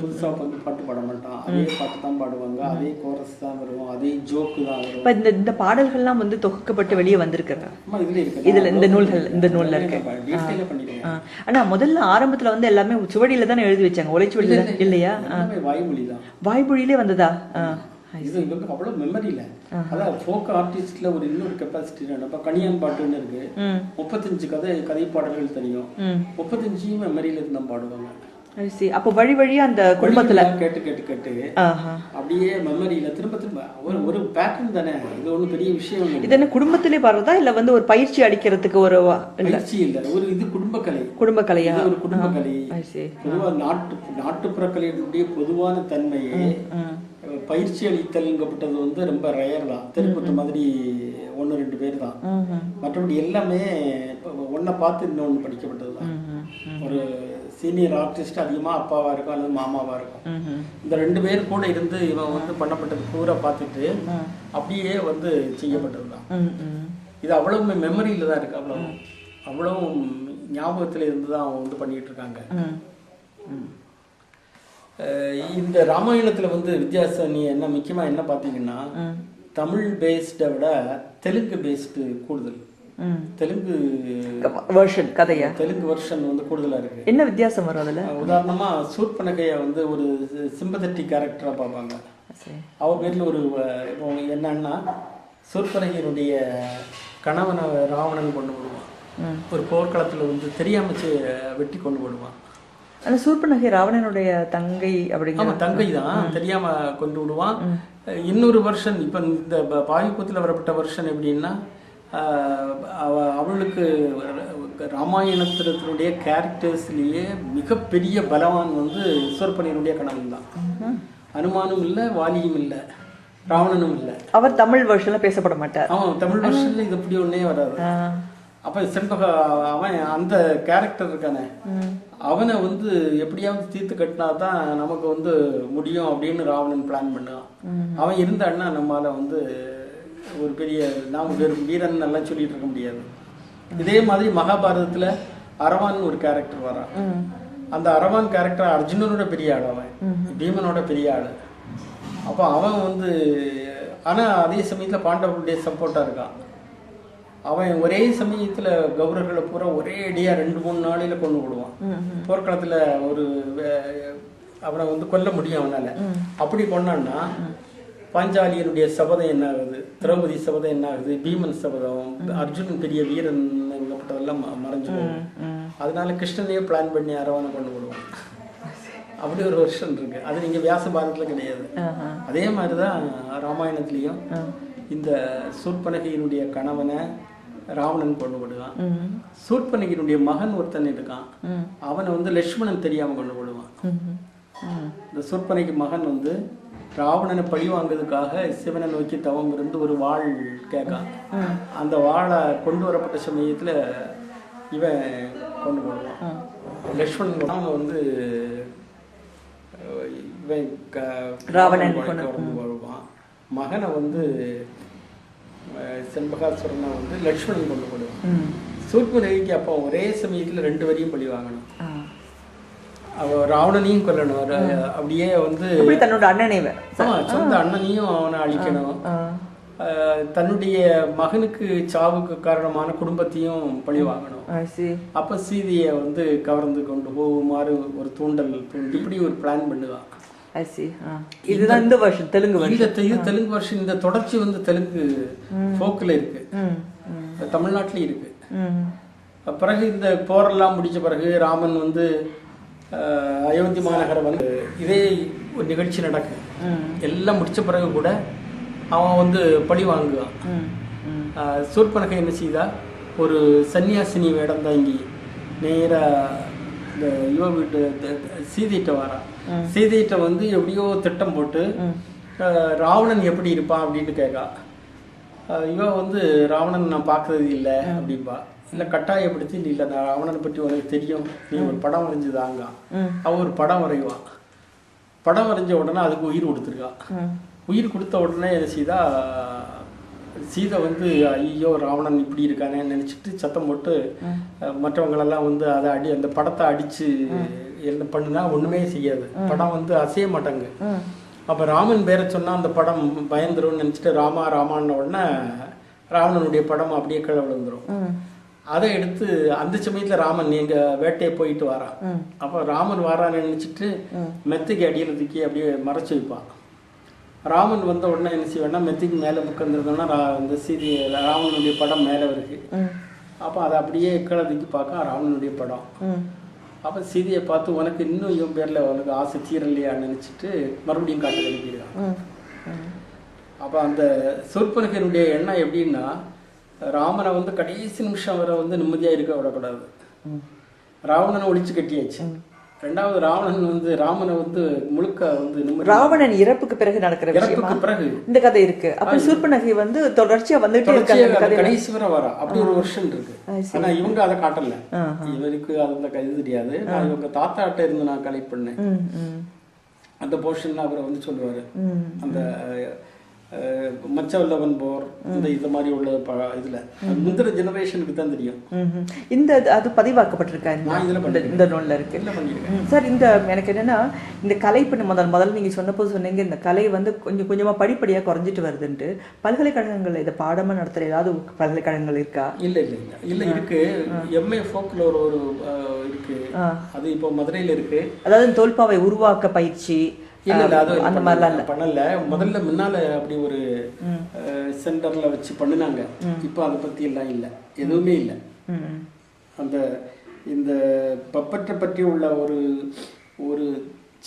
Speaker 2: புதுசா வந்து பாட்டு பாட மாட்டான், அதே பாட்டு தான் பாடுவாங்க, அதே கோரஸ் தான் வரும், அதே ஜோக்கு தான் வரும்.
Speaker 1: இந்த பாடல்கள்லாம் வந்து தொகுக்கப்பட்டு வெளியே வந்திருக்குங்க. இதுல இந்த நூல்ல இருக்கு. ஆனா முதல்ல ஆரம்பத்துல வந்து எல்லாமே சுவடியில தானே எழுதி வச்சாங்க, ஒலைச்சுவடியில இல்லையா?
Speaker 2: வாய்மொழி தான்.
Speaker 1: வாய்மொழியிலே வந்ததா?
Speaker 2: இது இவங்க அவ்வளவு மெமரி இல்ல. அதான் ஃபோக் ஆர்டிஸ்ட்ல ஒரு இன்னொரு கெப்பாசிட்டி. இப்ப கணியான் பாட்டுன்னு இருக்கு, 35 கதை பாடல்கள் தெரியும், 35 மெமரியில இருந்து தான் பாடுவாங்க.
Speaker 1: அப்ப வழி வழியா அந்த குடும்பத்துல
Speaker 2: கேட்டு கேட்டு கேட்டு அப்படியே மெமரியில திரும்ப திரும்ப ஒரு பேட்டர்ன் தானே. இது ஒண்ணு பெரிய விஷயம் இல்லை. இது என்ன
Speaker 1: குடும்பத்திலே பாடுறதா இல்ல வந்து ஒரு பயிற்சி அளிக்கிறதுக்கு ஒரு
Speaker 2: பயிற்சி இல்ல, ஒரு இது குடும்பக்கலை.
Speaker 1: குடும்பக்கலையா?
Speaker 2: ஒரு குடும்பக்கலை. பொதுவா நாட்டுப்புற கலையினுடைய பொதுவான தன்மையே பயிற்சி அளித்தல்ங்கப்பட்டது வந்து ரொம்ப ரேர் தான். தெருக்கூத்து மாதிரி 1-2 பேர் தான். மற்றபடி எல்லாமே ஒன்றை பார்த்து இன்னொன்று படிக்கப்பட்டது தான். ஒரு சீனியர் ஆர்டிஸ்ட் அதிகமாக அப்பாவா இருக்கும் அல்லது மாமாவா இருக்கும். இந்த 2 பேர் கூட இருந்து இவன் வந்து பண்ணப்பட்டது பூரா பார்த்துட்டு அப்படியே வந்து செய்யப்பட்டது தான். இது அவ்வளவு மெமரியில தான் இருக்கு. அவ்வளவு ஞாபகத்துல இருந்து தான் அவங்க வந்து பண்ணிட்டு இருக்காங்க. இந்த ராமாயணத்துல வந்து வித்தியாசம் நீ என்ன முக்கியமா என்ன பாத்தீங்கன்னா, தமிழ் பேஸ்டை விட தெலுங்கு பேஸ்டு கூடுதல். தெலுங்கு
Speaker 1: வெர்ஷன் கதையா,
Speaker 2: தெலுங்கு வெர்ஷன் வந்து கூடுதலா இருக்கு.
Speaker 1: என்ன வித்தியாசம் வரும் அதுல?
Speaker 2: உதாரணமா சூர்பனகைய வந்து ஒரு சிம்பத்தட்டிக் கேரக்டரா பார்ப்பாங்க. அவ பேர்ல ஒரு என்னன்னா, சூர்பனகையினுடைய கணவனை ராவணன் கொண்டு விடுவான். ஒரு போர்க்களத்துல வந்து தெரியாம வெட்டி கொண்டு விடுவான்.
Speaker 1: ஆனா சூர்பனகை ராவணனுடைய தங்கை அப்படிங்கிற
Speaker 2: தங்கை தான், தெரியாம கொண்டு விடுவான். இன்னொரு வருஷன் இப்ப இந்த பாவிபுத்துல வரப்பட்ட வருஷன் எப்படின்னா, அவளுக்கு ராமாயணத்தினுடைய கேரக்டர்ஸ்லயே மிகப்பெரிய பலவான் வந்து சூர்பனகையினுடைய கணவன் தான். அனுமானும் இல்ல, வாலியும் இல்ல, ராவணனும் இல்ல.
Speaker 1: அவர் தமிழ் வெர்ஷன்ல பேசப்பட மாட்டார்.
Speaker 2: அவன் தமிழ் வெர்ஷன்ல இது அப்படி ஒன்னே வராது. அப்ப செண்பக அவன் அந்த கேரக்டர் இருக்கானே, அவனை வந்து எப்படியாவது தீர்த்து கட்டினாதான் நமக்கு வந்து முடியும் அப்படின்னு ராவணன் பிளான் பண்ணுவான். அவன் இருந்தான்னா நம்மளால வந்து ஒரு பெரிய நாம வீரன் எல்லாம் சொல்லிட்டு இருக்க முடியாது. இதே மாதிரி மகாபாரதத்துல அரவான் ஒரு கேரக்டர் வரான். அந்த அரவான் கேரக்டர் அர்ஜுனனோட பெரிய ஆள், அவன் பீமனோட பெரிய ஆள். அப்ப அவன் வந்து ஆனா அதே சமயத்துல பாண்டவர்களுடைய சப்போர்ட்டா இருக்கான். அவன் ஒரே சமயத்துல கௌரவர்களை பூரா ஒரே அடியா 2-3 நாளையில கொண்டு விடுவான். போர்க்களத்துல ஒரு அவனை வந்து கொல்ல முடியும் அவனால. அப்படி கொண்டான்னா பாஞ்சாலியனுடைய சபதம் என்ன ஆகுது, திரௌபதி சபதம் என்ன ஆகுது, பீமன் சபதம், அர்ஜுனன் பெரிய வீரன் எல்லாம் மறைஞ்சிடும். அதனால கிருஷ்ணனையே பிளான் பண்ணி அரவணை கொண்டு விடுவான். அப்படி ஒரு வருஷம் இருக்கு. அது நீங்க வியாச பாரதத்துல கிடையாது. அதே மாதிரிதான் ராமாயணத்திலையும் இந்த சூர்பனகையினுடைய கணவனை ராவணன் கொண்டு விடுவான். சூர்பனகையினுடைய மகன் ஒருத்தன் இருக்கான், அவனை வந்து லட்சுமணன் தெரியாம கொண்டு விடுவான். இந்த சூர்பனகை மகன் வந்து ராவணனை பழி வாங்குறதுக்காக சிவனை நோக்கி தவம் இருந்து ஒரு வாள் கேட்கான். அந்த வாளை கொண்டு வரப்பட்ட சமயத்துல இவன் கொண்டு விடுவான். லட்சுமணன் அவன் வந்து இவன் ராவணன் வருவான். மகனை வந்து செண்பகாசுரனை வந்து லட்சுமணன் கொண்டு போடுவான். சூர்பனகைக்கு அப்போ ஒரே சமயத்துல 2 வரையும் பழி வாங்கணும். அவ ராவணனையும் கொல்லணும், அப்படியே வந்து
Speaker 1: தன்னோட அண்ணனை
Speaker 2: சொந்த அண்ணனையும் அவனை அழிக்கணும். தன்னுடைய மகனுக்கு சாவுக்கு காரணமான குடும்பத்தையும் பழி வாங்கணும். அப்ப சீதையை வந்து கவர்ந்து கொண்டு போகுமாறு ஒரு தூண்டல் தூண்டி இப்படி ஒரு பிளான் பண்ணுவான்.
Speaker 1: இதுதான் இந்த வருஷம் தெலுங்கு
Speaker 2: வருஷம். இந்த தொடர்ச்சி வந்து தெலுங்கு போக்குல இருக்கு, தமிழ்நாட்டிலயும் இருக்கு. பிறகு இந்த போரெல்லாம் முடிச்ச பிறகு ராமன் வந்து அயோத்தி மாநகரம் வந்து இதே ஒரு நிகழ்ச்சி நடக்கும். எல்லாம் முடிச்ச பிறகு கூட அவன் வந்து பழி வாங்குவான். சூர்பனகை என்ன செய்தா, ஒரு சன்னியாசினி வேடம் தாங்கி நேரா இந்த யுவ வீட்டு சீதையிட்ட வரான். சீதையிட்ட வந்து எப்படியோ திட்டம் போட்டு ராவணன் எப்படி இருப்பான் அப்படின்னு கேட்கா. இவ வந்து ராவணன் நான் பார்க்கறது இல்லை அப்படின்பா. இல்லை கட்டாயப்படுத்தி நீ இல்லை, நான் ராவணனை பற்றி உனக்கு தெரியும், நீ ஒரு படம் வரைஞ்சுதாங்க. அவன் ஒரு படம் வரைவான். படம் வரைஞ்ச உடனே அதுக்கு உயிர் கொடுத்துருக்கான். உயிர் கொடுத்த உடனே என்ன செய்தா, சீதை வந்து ஐயோ ராவணன் இப்படி இருக்கானே நினச்சிட்டு சத்தம் போட்டு மற்றவங்களெல்லாம் வந்து அதை அந்த படத்தை அடித்து என்ன பண்ணுனா ஒன்றுமே செய்யாது, படம் வந்து அசைய மாட்டாங்க. அப்போ ராமன் பேரை சொன்னால் அந்த படம் பயந்துரும்னு நினச்சிட்டு ராமா ராமான்ன உடனே ராவணனுடைய படம் அப்படியே கீழே விழுந்துடும். அதை எடுத்து அந்த சமயத்தில் ராமன் எங்கள் வேட்டையை போயிட்டு வாரான். அப்போ ராமன் வாரான்னு நினச்சிட்டு மெத்தைக்கு அடிக்கிறதுக்கு அப்படியே மறைச்சி வைப்பான். ராமன் வந்த உடனே என்ன செய்வேன்னா, மெத்திக்கு மேலே உட்காந்துருந்தோம்னா இந்த சீதை ராவணனுடைய படம் மேலே இருக்கு. அப்போ அதை அப்படியே கீழதுக்கு பார்க்க ராவணனுடைய படம். அப்போ சீதையை பார்த்து உனக்கு இன்னும் இவன் பேரில் உனக்கு ஆசை தீரலையான்னு நினச்சிட்டு மறுபடியும் காட்டு அனுப்பிடுறான். அப்போ அந்த சூர்பனகனுடைய எண்ணம் எப்படின்னா, ராமனை வந்து கடைசி நிமிஷம் வரை வந்து நிம்மதியாக இருக்க விடக்கூடாது. ராவணனை ஒழிச்சு கட்டியாச்சு. ரெண்டாவது ராவணன் வந்து ராமனை வந்து முழுக்க வந்து
Speaker 1: ராவணன் இறப்புக்கு பிறகு நடக்கிற
Speaker 2: இறப்புக்கு பிறகு இந்த
Speaker 1: கதை இருக்கு. அப்ப சூர்பனகை வந்து தொடர்ச்சியா வந்துட்டே
Speaker 2: இருக்காங்க, கடைசி வரை வரா. அப்படி ஒரு வருஷம் இருக்கு. ஆனா இவங்க அதை காட்டல, இவருக்கு அந்த இது தெரியாது. நான் இவங்க தாத்தாட்ட இருந்து நான் கலெக்ட் பண்ணேன் அந்த போர்ஷன். அவரை வந்து சொல்லுவாரு, அந்த மச்சவல்லவன் போர் இந்த மாதிரி உள்ள இதுல முந்திர ஜெனரேஷனுக்கு தான் தெரியும்.
Speaker 1: இந்த அது பதிவாக்கப்பட்டிருக்கா இந்த நூல்ல இருக்கு சார். இந்த எனக்கு என்னன்னா, இந்த கலை முதல்ல நீங்க சொன்னபோது சொன்னீங்க, இந்த கலை வந்து கொஞ்சம் கொஞ்சமா படிப்படியா குறைஞ்சிட்டு வருதுன்ட்டு. பல்கலைக்கழகங்கள் இதை பாடமா நடத்துற ஏதாவது பல்கலைக்கழகங்கள் இருக்கா?
Speaker 2: இல்ல இல்ல இல்ல இல்ல இருக்கு. எம்ஏ ஃபோக்லோர் ஒரு இருக்கு, அது இப்போ மதுரையில இருக்கு.
Speaker 1: அதாவது தோல்பாவை உருவாக்க பயிற்சி
Speaker 2: அந்த மாதிரிலாம் பண்ணல. முதல்ல முன்னால அப்படி ஒரு சென்டர்ல வச்சு பண்ணினாங்க. இப்போ அதை பத்தி எல்லாம் இல்லை, எதுவுமே இல்லை. அந்த இந்த பப்பற்றை பற்றி உள்ள ஒரு ஒரு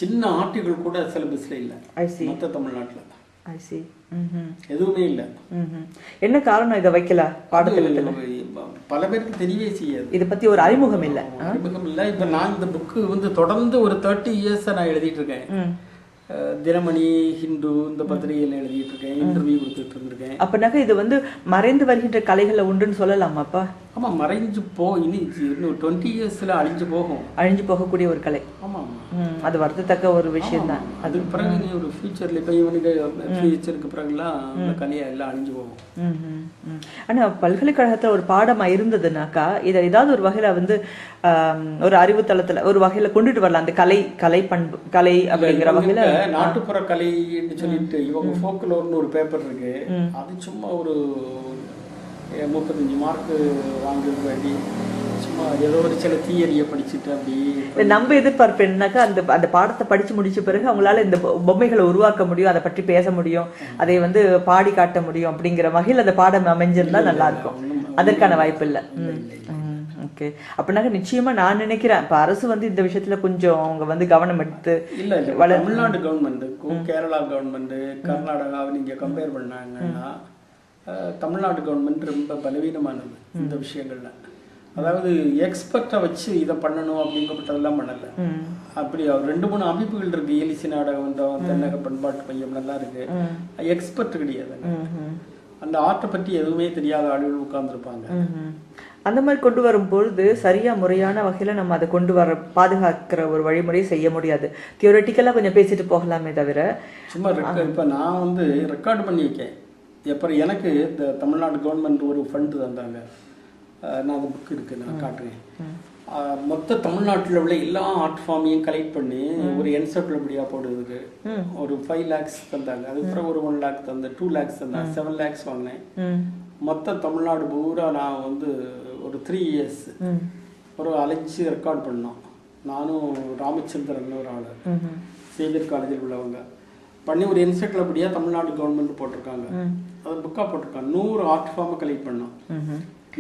Speaker 2: சின்ன ஆர்டிகிள் கூட சிலபஸ்ல இல்லை மொத்த தமிழ்நாட்டில். எதுவுமே இல்லை.
Speaker 1: என்ன காரணம் இதை வைக்கல பாடத்திட்டத்துல?
Speaker 2: பல பேருக்கு தெரியவே செய்யாது,
Speaker 1: இதை பத்தி ஒரு அறிமுகம் இல்லை.
Speaker 2: இப்ப நான் இந்த புக்கு வந்து தொடர்ந்து ஒரு 30 இயர்ஸா நான் எழுதிட்டு இருக்கேன். தினமணி, ஹிந்து இந்த பத்திரிகையில் எழுதிட்டு இருக்கேன், இன்டர்வியூ கொடுத்துட்டு இருந்திருக்கேன்.
Speaker 1: அப்படின்னாக்க இது வந்து மறைந்து வருகின்ற கலைகளை உண்டுன்னு சொல்லலாமாப்பா?
Speaker 2: ஆமா, மறைஞ்சு இன்னும் 20 இயர்ஸ்ல அழிஞ்சு போகக்கூடிய ஒரு கலை. ஆமா,
Speaker 1: அது வருத்தத்தக்க ஒரு விஷயம் தான்.
Speaker 2: அதுக்கு பிறகு நீ ஒரு ஃபியூச்சர்ல இப்ப இவனுக்கு ஃபியூச்சருக்கு பிறகுலாம் அந்த கலையை எல்லாம் அழிஞ்சு போகும்.
Speaker 1: ஆனா பல்கலைக்கழகத்துல ஒரு பாடமா இருந்ததுனாக்கா இதை ஏதாவது ஒரு வகையில வந்து ஒரு அறிவு தளத்துல ஒரு வகையில கொண்டுட்டு வரலாம். அந்த கலை பண்பு கலை அப்படிங்கிற வகையில
Speaker 2: நாட்டுப்புற கலைன்னு சொல்லிட்டு இவங்க ஃபோக்லோர்னு ஒரு பேப்பர் இருக்கு. அது சும்மா ஒரு 35 மார்க் வாங்கிருக்க வேண்டி சும்மா ஏதோ ஒரு சில தியரியை படிச்சுட்டு அப்படி
Speaker 1: நம்ம எதிர்பார்ப்பு என்னன்னாக்கா அந்த பாடத்தை படிச்சு முடிச்ச பிறகு அவங்களால இந்த பொம்மைகளை உருவாக்க முடியும், அதை பற்றி பேச முடியும், அதை வந்து பாடி காட்ட முடியும் அப்படிங்கிற வகையில் அந்த பாடம் அமைஞ்சிருந்தா நல்லா இருக்கும். அதற்கான வாய்ப்பு இல்லை. ஓகே, அப்படின்னாக்க நிச்சயமா நான் நினைக்கிறேன் இப்ப அரசு வந்து இந்த விஷயத்துல கொஞ்சம் அவங்க வந்து கவனம் எடுத்து
Speaker 2: தமிழ்நாடு கவர்மெண்ட், கேரளா கவர்மெண்ட், கர்நாடகாவை நீங்க கம்பேர் பண்ணாங்கன்னா தமிழ்நாடு கவர்மெண்ட் ரொம்ப பலவீனமானது இந்த விஷயங்கள்ல. அதாவது எக்ஸ்பர்ட்டை வச்சு இதை பண்ணணும் அப்படிங்கப்பட்டதெல்லாம் பண்ணல. அப்படி 2-3 அமைப்புகள் இருக்கு, இயலிசி நாடகம், தென்னக பண்பாட்டு மையம் எல்லாம் இருக்கு. எக்ஸ்பர்ட் கிடையாது, அந்த ஆர்ட்டை பற்றி எதுவுமே தெரியாத ஆளுகள் உட்கார்ந்துருப்பாங்க.
Speaker 1: அந்த மாதிரி கொண்டு வரும்பொழுது சரியா முறையான வகையில நம்ம அதை கொண்டு வர பாதுகாக்கிற ஒரு வழிமுறையை செய்ய முடியாது. தியோரிட்டிக்கலா கொஞ்சம் பேசிட்டு போகலாமே தவிர
Speaker 2: சும்மா இப்ப நான் வந்து ரெக்கார்டு பண்ணி வைக்கேன். அப்புறம் எனக்கு இந்த தமிழ்நாடு கவர்மெண்ட் ஒரு ஃபண்டு தந்தாங்க. நான் அந்த புக் இருக்கு, நான் காட்டுறேன். மொத்த தமிழ்நாட்டில் உள்ள எல்லா ஆர்ட் ஃபார்மையும் கலெக்ட் பண்ணி ஒரு என்சைக்ளோபீடியா போடுறதுக்கு ஒரு 5 lakhs தந்தாங்க. அதுக்கப்புறம் ஒரு 1 lakh தந்தேன், 2 lakhs தந்தேன், 7 lakhs வாங்கினேன். மொத்த தமிழ்நாடு பூரா நான் வந்து ஒரு 3 years ஒரு அலைச்சி ரெக்கார்ட் பண்ணோம். நானும் ராமச்சந்திரன் ஒரு ஆள், சேவியர் காலேஜில் உள்ளவங்க பண்ணி ஒரு என்சைக்ளோபீடியா தமிழ்நாடு கவர்மெண்ட் போட்டிருக்காங்க. அது புக்காக போட்டிருக்காங்க. 100 ஆர்ட் ஃபார்மை கலெக்ட் பண்ணோம்.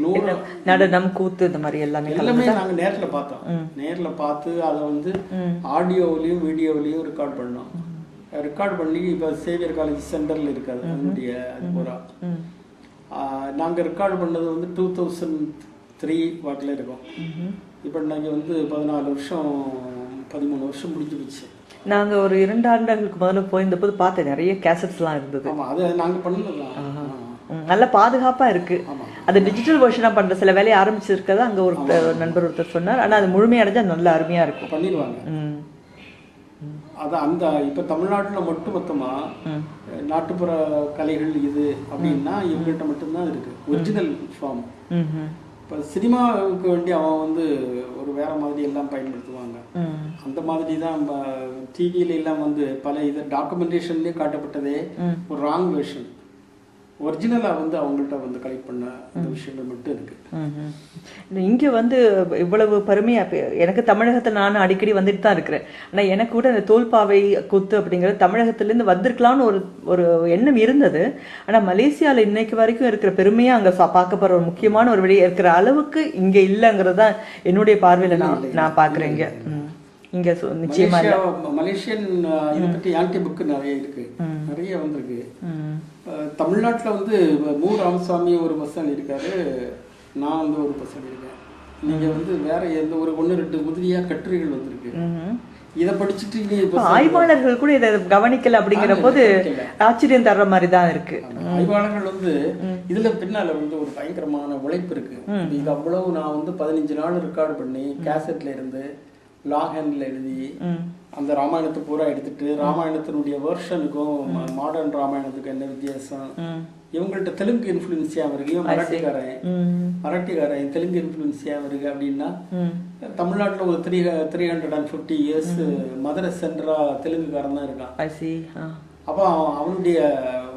Speaker 2: 100
Speaker 1: நடனம், கூத்து, இந்த மாதிரி எல்லாமே
Speaker 2: நாங்க நேர்ல பார்த்தோம். நேர்ல பார்த்து அதை வந்து ஆடியோவிலையும் வீடியோவிலையும் ரெக்கார்ட் பண்ணோம். ரெக்கார்ட் பண்ணி இப்ப சேவியர் காலேஜ் சென்டர்ல இருக்காது அதனுடைய அது பூரா. நாங்க ரெக்கார்ட் பண்ணது வந்து 2003 வாட்டில் இருக்கும். இப்ப நாங்க வந்து 14 வருஷம் 13 வருஷம் முடிஞ்சு போச்சு.
Speaker 1: நாங்க ஒரு 2 ஆண்டுகளுக்கு முதல்ல போயிருந்த போது பார்த்தேன், நிறைய கேசட்ஸ்லாம் இருந்தது.
Speaker 2: ஆமா, அது நாங்க பண்ணதுதான்.
Speaker 1: நல்ல பாதுகாப்பா இருக்கு. அது டிஜிட்டல் வெர்ஷனா பண்ற சில வேலையை ஆரம்பிச்சிருக்கதா அங்க ஒரு நண்பர் ஒருத்தர் சொன்னார். ஆனா அது முழுமையடைஞ்சா நல்ல அருமையா இருக்கும்,
Speaker 2: பண்ணிடுவாங்க. அதான் அந்த இப்ப தமிழ்நாட்டுல மொத்தமா நாட்டுப்புற கலைகள் இது அப்படின்னா இவங்கள்ட்ட மட்டும்தான் இருக்கு ஒரிஜினல் ஃபார்ம். இப்ப சினிமாவுக்கு வேண்டி அவன் வந்து ஒரு வேற மாதிரி எல்லாம் பயன்படுத்துவாங்க. அந்த மாதிரி தான் டிவியில எல்லாம் வந்து பல இது டாக்குமெண்டேஷன்லயே காட்டப்பட்டதே ஒரு ராங் வெர்ஷன். ஒரிஜினலா வந்து அவங்கள்ட்ட வந்து கலெக்ட் பண்ண அந்த விஷயங்கள் மட்டும் இருக்கு.
Speaker 1: இங்க வந்து இவ்வளவு பெருமையா எனக்கு தமிழகத்துல நானும் அடிக்கடி வந்துட்டு தான் இருக்கிறேன். ஆனா எனக்கு கூட இந்த தோல்பாவை கூத்து அப்படிங்கிறது தமிழகத்துல இருந்து வந்திருக்கலாம்னு ஒரு எண்ணம் இருந்தது. ஆனா மலேசியால இன்னைக்கு வரைக்கும் இருக்கிற பெருமையா அங்க பார்க்கப்படுற ஒரு முக்கியமான ஒரு வழி இருக்கிற அளவுக்கு இங்க இல்லைங்கிறதா என்னுடைய பார்வையில நான் பாக்குறேன். இங்க நிச்சயமா
Speaker 2: மலேசியன் இதை பற்றி ஆன்டி புக் நிறைய இருக்கு, நிறைய வந்திருக்கு. தமிழ்நாட்டுல வந்து மு. ராமசாமி ஒரு பர்சன் இருக்காரு, நான் வந்து ஒரு பர்சன் இருக்கேன். நீங்க வந்து வேற எந்த ஒரு 1-2 உதவியா கட்டுரைகள் வந்திருக்கு. இதை படிச்சுட்டு
Speaker 1: ஆய்வாளர்கள் கூட இதை கவனிக்கல அப்படிங்கிற போது ஆச்சரியம் தர்ற மாதிரி தான் இருக்கு.
Speaker 2: ஆய்வாளர்கள் வந்து இதுல பின்னால வந்து ஒரு பயங்கரமான உழைப்பு இருக்கு. இது அவ்வளவு நான் வந்து 15 நாள் ரெக்கார்டு பண்ணி கேசட்ல இருந்து லாங் ஹேண்ட்ல எழுதி அந்த ராமாயணத்தை பூரா எடுத்துட்டு ராமாயணத்தினுடைய வெர்ஷனுக்கும் மாடர்ன் ராமாயணத்துக்கு என்ன வித்தியாசம், இவங்கள்ட்ட தெலுங்கு இன்ஃப்ளூயன்ஸியா இருக்கு, இவன் மராட்டிக்காரன் தெலுங்கு இன்ஃப்ளூயன்ஸியா இருக்கு அப்படின்னா தமிழ்நாட்டுல ஒரு 350 years மதுரை சென்ட்ரா தெலுங்குக்காரன் தான் இருக்கான். அப்போ அவனுடைய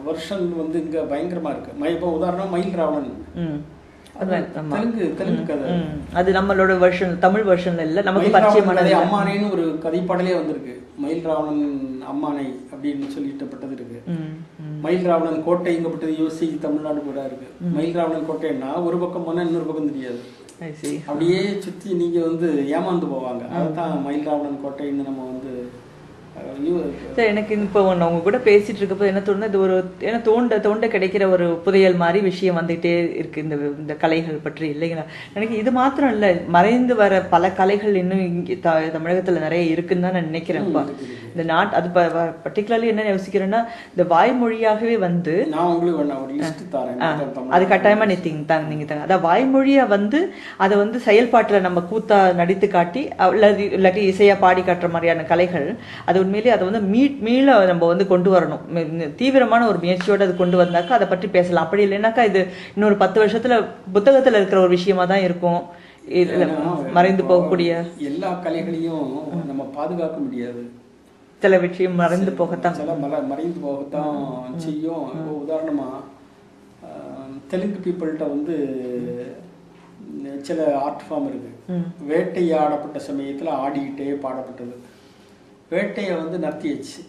Speaker 2: வெர்ஷன் வந்து இங்க பயங்கரமா இருக்கு. இப்போ உதாரணம் மயில் ராவணன் தெலுங்கு கதை,
Speaker 1: அது நம்மளோட வெர்ஷன் தமிழ் வெர்ஷன்ல இல்ல, நமக்கு பரிச்சயமான
Speaker 2: அம்மானைன்னு ஒரு கதைப்பாடலே வந்திருக்கு. மயில் ராவணன் அம்மானை அப்படின்னு சொல்லிட்டப்பட்டது இருக்கு. மயில் ராவணன் கோட்டை இங்கப்பட்டது யோசி தமிழ்நாடு கூட இருக்கு. மயில் ராவணன் கோட்டைன்னா ஒரு பக்கம் போனா இன்னொரு பக்கம் தெரியாது, அப்படியே சுத்தி நீங்க வந்து ஏமாந்து போவாங்க. அதுதான் மயில் ராவணன் கோட்டைன்னு நம்ம வந்து
Speaker 1: எனக்கு இப்போ உங்க கூட பேசிட்டு இருக்கப்போ என்ன தோணுது, இது ஒரு ஏன்னா தோண்ட கிடைக்கிற ஒரு புதையல் மாதிரி விஷயம் வந்துகிட்டே இருக்கு இந்த கலைகள் பற்றி இல்லைங்களா. எனக்கு இது மாத்திரம் இல்லை, மறைந்து வர பல கலைகள் இன்னும் இங்கே தமிழகத்துல நிறைய இருக்குன்னு தான் நான் நினைக்கிறேன்ப்பா. இந்த அது பர்டிகுலர்லி என்ன யோசிக்கிறேன்னா, இந்த வாய்மொழியாகவே வந்து அது கட்டாயமா நீங்க தாங்க அதான் வாய்மொழியா வந்து அதை வந்து செயல்பாட்டுல நம்ம கூத்தா நடித்து காட்டி இல்லாட்டி இசையா பாடி காட்டுற மாதிரியான கலைகள் அது உண்மையிலேயே அதை வந்து மீள நம்ம வந்து கொண்டு வரணும். தீவிரமான ஒரு முயற்சியோடு அது கொண்டு வந்தாக்கா அதை பற்றி பேசலாம். அப்படி இல்லைன்னாக்கா இது இன்னொரு 10 வருஷத்துல புத்தகத்துல இருக்கிற ஒரு விஷயமா தான் இருக்கும். மறைந்து போகக்கூடிய
Speaker 2: எல்லா கலைகளையும் நம்ம பாதுகாக்க முடியாது.
Speaker 1: சில விஷயம் மறைந்து போகத்தான்
Speaker 2: செய்யும். உதாரணமா தெலுங்கு பீப்புள்கிட்ட வந்து சில ஆர்ட் ஃபார்ம் இருக்கு. வேட்டையாடப்பட்ட சமயத்துல ஆடிக்கிட்டே பாடப்பட்டது. வேட்டையை வந்து நர்த்தியாச்சு.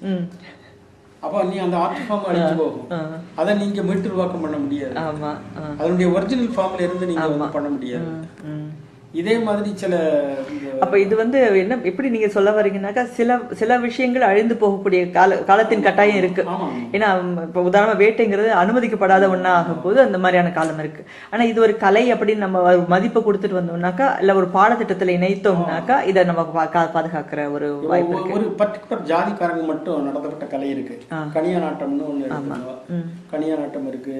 Speaker 2: அப்ப நீ அந்த ஆர்ட் ஃபார்ம் அழிஞ்சு போகும். அதை நீங்க மீட்டுருவாக்கம் பண்ண முடியாது. அதனுடைய ஒரிஜினல் ஃபார்ம்ல இருந்து நீங்க பண்ண முடியாது. இதே மாதிரி சில
Speaker 1: அப்ப இது வந்து என்ன எப்படி நீங்க சொல்ல வரீங்கன்னாக்கா சில விஷயங்கள் அழிந்து போகக்கூடிய காலத்தின் கட்டாயம் இருக்கு. ஏன்னா இப்ப உதாரணமா வேட்டைங்கிறது அனுமதிக்கப்படாத ஒண்ணா ஆகும் போது அந்த மாதிரியான காலம் இருக்கு. ஆனா இது ஒரு கலை அப்படின்னு நம்ம மதிப்பை கொடுத்துட்டு வந்தோம்னாக்கா இல்ல ஒரு பாடத்திட்டத்துல இணைத்தோம்னாக்கா இதை நம்ம பாதுகாக்கிற ஒரு வாய்ப்பு இருக்கு.
Speaker 2: ஒரு பர்டிகுலர் ஜாதிக்காரங்க மட்டும் நடத்தப்பட்ட கலை இருக்கு. கனியா நாட்டம்னு ஒண்ணு இருக்கு. கனியா நாட்டம் இருக்கு.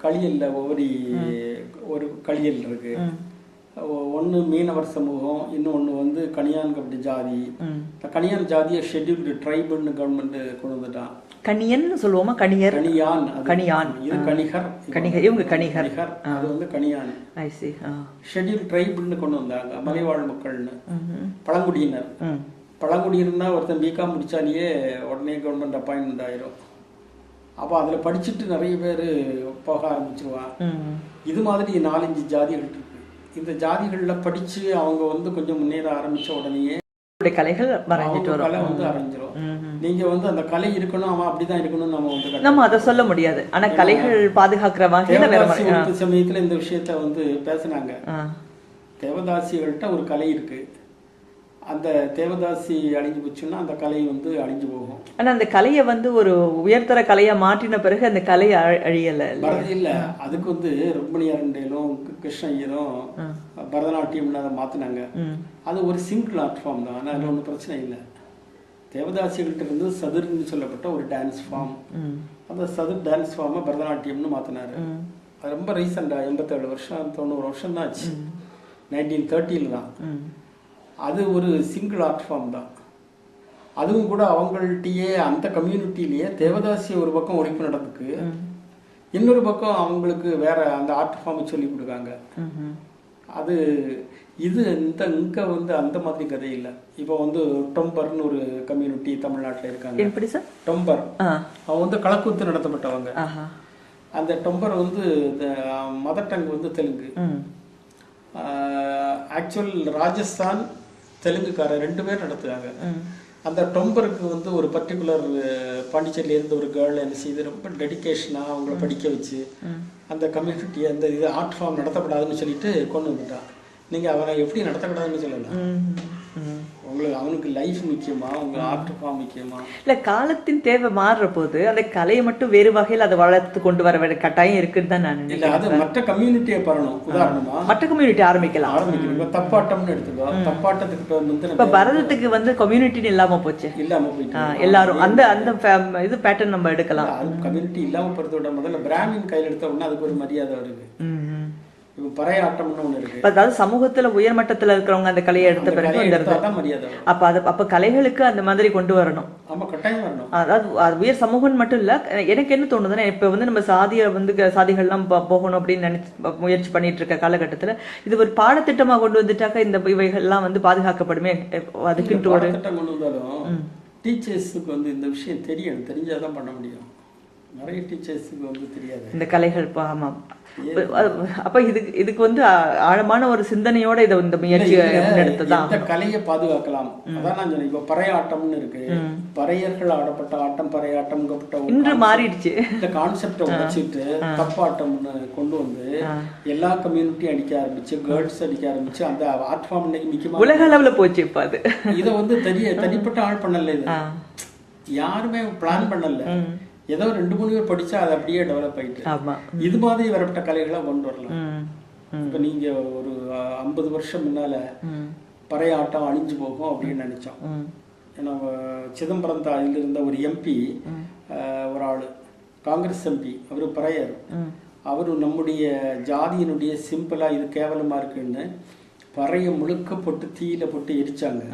Speaker 2: களியல்ல ஒரு களியல் இருக்கு. ஒன்று மீனவர் சமூகம், இன்னொன்று வந்து கனியான் கபடி ஜாதி. கனியான் ஜாதியை ஷெட்யூல்டு ட்ரைபுன்னு கவர்மெண்ட் கொண்டு வந்துட்டான்.
Speaker 1: கணியன்னு சொல்லுவோமா? கணியர்,
Speaker 2: கணியான்,
Speaker 1: கணியான்,
Speaker 2: இது கணிகர்,
Speaker 1: கணிகர், இவங்க கணிகர்,
Speaker 2: அது வந்து கணியான்.
Speaker 1: ஐ சி.
Speaker 2: ஷெட்யூல் ட்ரைப்னு கொண்டு வந்தாங்க, மலைவாழ் மக்கள்னு, பழங்குடியினர். பழங்குடியினர்னா ஒருத்தன் பிகாம் முடிச்சாலேயே உடனே கவர்மெண்ட் அப்பாயின்மெண்ட் ஆயிரும். அப்போ அதில் படிச்சுட்டு நிறைய பேர் போக ஆரம்பிச்சிருவான். இது மாதிரி 4-5 ஜாதிகள் இருக்கு. இந்த ஜாதிகளில் படித்து அவங்க வந்து கொஞ்சம் முன்னேற ஆரம்பித்த உடனேயே
Speaker 1: கலைகள்
Speaker 2: கலை வந்து அரைஞ்சிரும். நீங்க வந்து அந்த கலை இருக்கணும், அவன் அப்படிதான் இருக்கணும்னு நம்ம வந்து
Speaker 1: நம்ம அதை சொல்ல முடியாது. ஆனா கலைகள் பாதுகாக்கிற வகையில
Speaker 2: சமயத்துல இந்த விஷயத்த வந்து பேசினாங்க. தேவதாசிகள்கிட்ட ஒரு கலை இருக்கு, அந்த தேவதாசி அழிஞ்சு போச்சுன்னா அந்த கலை வந்து அழிஞ்சு போகும்.
Speaker 1: ஆனா அந்த கலையை வந்து ஒரு உயர்தர கலையா மாற்றின பிறகு அந்த கலை அழியல
Speaker 2: இல்ல. அதுக்கு வந்து ருக்மணி அரண்டேலும் கிருஷ்ண ஐயரும் பரதநாட்டியம் அதை மாத்தினாங்க. அது ஒரு சிங்கிள் ஆர்ட் ஃபார்ம் தான், அதில் ஒன்றும் பிரச்சனை இல்லை. தேவதாசிகள்கிட்ட இருந்து சதுர்ன்னு சொல்லப்பட்ட ஒரு டான்ஸ் ஃபார்ம், அந்த சதுர் டான்ஸ் ஃபார்மை பரதநாட்டியம்னு மாத்தினாரு. அது ரொம்ப ரீசெண்டா 87 வருஷம் 90 வருஷம் தான் ஆச்சு, 1930 தான். அது ஒரு சிங்கிள் ஆர்ட் ஃபார்ம் தான். அதுவும் கூட அவங்கள்ட்டயே அந்த கம்யூனிட்டிலேயே தேவதாசி ஒரு பக்கம் ஒழிப்பு நடந்துக்கு, இன்னொரு பக்கம் அவங்களுக்கு வேற அந்த ஆர்ட் ஃபார்மை சொல்லி கொடுக்காங்க. அது இது இங்க வந்து அந்த மாதிரி கதை இல்லை. இப்போ வந்து டொம்பர்னு ஒரு கம்யூனிட்டி தமிழ்நாட்டில் இருக்காங்க.
Speaker 1: எப்படி சார்?
Speaker 2: டொம்பர் அவங்க வந்து களக்கூத்து நடத்தப்பட்டவங்க. அந்த டொம்பர் வந்து மதர் டங் வந்து தெலுங்கு. ஆக்சுவல் ராஜஸ்தான் தெலுங்குக்கார 2 பேர் நடத்துறாங்க. அந்த டொம்பருக்கு வந்து ஒரு பர்டிகுலர் பாண்டிச்சேரியில இருந்து ஒரு கேர்ள் என்ன செய்து ரொம்ப டெடிக்கேஷனாக அவங்கள படிக்க வச்சு அந்த கம்யூனிட்டியை அந்த இது ஆர்ட் ஃபார்ம் நடத்தப்படாதுன்னு சொல்லிட்டு கொண்டு வந்துட்டான். நீங்கள் அவனை எப்படி நடத்தக்கூடாதுன்னு சொல்லலாம். உங்களுக்கு அவனுக்கு லைஃப் முக்கியமா, உங்க ஆர்ட் ஃபார்ம் முக்கியமா? இல்லை,
Speaker 1: காலத்தின் தேவை மாறுற போது அந்த கலையை மட்டும் வேறு வகையில் அதை வளர்த்து கொண்டு வர வேண்டிய கட்டாயம் இருக்குன்னு தான் நான்
Speaker 2: இல்லை. அது மற்ற கம்யூனிட்டியை பரணும். உதாரணமா
Speaker 1: மற்ற கம்யூனிட்டி ஆரம்பிக்கலாம்.
Speaker 2: இப்போ தப்பாட்டம்னு எடுத்துக்கோ. தப்பாட்டத்துக்கு வந்து
Speaker 1: இப்போ பரதத்துக்கு வந்து கம்யூனிட்டின்னு இல்லாம போச்சு,
Speaker 2: இல்லாம போயிட்டு
Speaker 1: எல்லாரும் அந்த அந்த இது பேட்டர்ன் நம்ம எடுக்கலாம்.
Speaker 2: அது கம்யூனிட்டி இல்லாம போறதோட முதல்ல பிராமின் கையில் எடுத்த உடனே அதுக்கு ஒரு மரியாதை வருது. இப்போ பறையாட்டம்னு ஒன்று இருக்கு.
Speaker 1: அதாவது சமூகத்துல உயர்மட்டத்துல இருக்கிறவங்க அந்த கலையை எடுத்த பிறகு
Speaker 2: மரியாதை.
Speaker 1: அப்ப கலைகளுக்கு அந்த மாதிரி கொண்டு வரணும்.
Speaker 2: ஆமா, கட்டாயம் வரணும்.
Speaker 1: அதாவது உயர் சமூகம் மட்டும் இல்ல. எனக்கு என்ன தோணுதுன்னா, இப்ப வந்து நம்ம சாதிய வந்து சாதிகள்லாம் போகணும் அப்படின்னு நினைச்சு முயற்சி பண்ணிட்டு இருக்க காலகட்டத்துல இது ஒரு பாடத்திட்டமா கொண்டு வந்துட்டாக்க இந்த இவைகள்லாம் வந்து பாதுகாக்கப்படுமே. அதுக்குன்ட்டு ஒரு
Speaker 2: திட்டம் கொண்டு வந்தாலும் டீச்சர்ஸுக்கு வந்து இந்த விஷயம் தெரியணும், தெரிஞ்சாதான் பண்ண முடியும். நிறைய டீச்சர்ஸுக்கு வந்து தெரியாது
Speaker 1: இந்த கலைகள். ஆமாம். அப்ப இதுக்கு வந்து ஆழமான ஒரு சிந்தனையோட இதை இந்த முயற்சி எடுத்ததான்
Speaker 2: இந்த கலையை பாதுகாக்கலாம். அதான் நான் சொன்னேன். இப்ப பறையாட்டம்னு இருக்கு, பறையர்கள் ஆடப்பட்ட ஆட்டம் பறையாட்டம்
Speaker 1: இன்று மாறிடுச்சு.
Speaker 2: இந்த கான்செப்டை வச்சுட்டு தப்பாட்டம்னு கொண்டு வந்து எல்லா கம்யூனிட்டியும் அடிக்க ஆரம்பிச்சு, கேர்ள்ஸ் அடிக்க ஆரம்பிச்சு, அந்த ஆர்ட் ஃபார்ம் இன்னைக்கு முக்கியமா
Speaker 1: உலக அளவுல போச்சு. இப்ப அது
Speaker 2: இதை வந்து தனிப்பட்ட ஆள் பண்ணல, இது யாருமே பிளான் பண்ணல. ஏதோ 2-3 பேர் படிச்சா அது அப்படியே டெவலப் ஆயிட்டு இது மாதிரி வரப்பட்ட கலைகளை கொண்டு வரலாம். இப்ப நீங்க ஒரு 50 வருஷம் முன்னால பறையாட்டம் அழிஞ்சு போகும் அப்படின்னு நினைச்சோம். ஏன்னா சிதம்பரம் தாயில் இருந்த ஒரு எம்பி, ஒரு ஆளு காங்கிரஸ் எம்பி, அவரு பறையர். அவரு நம்முடைய ஜாதியினுடைய சிம்பிளா இது கேவலமா இருக்குன்னு பறைய முழுக்க போட்டு தீயில போட்டு எரிச்சாங்க.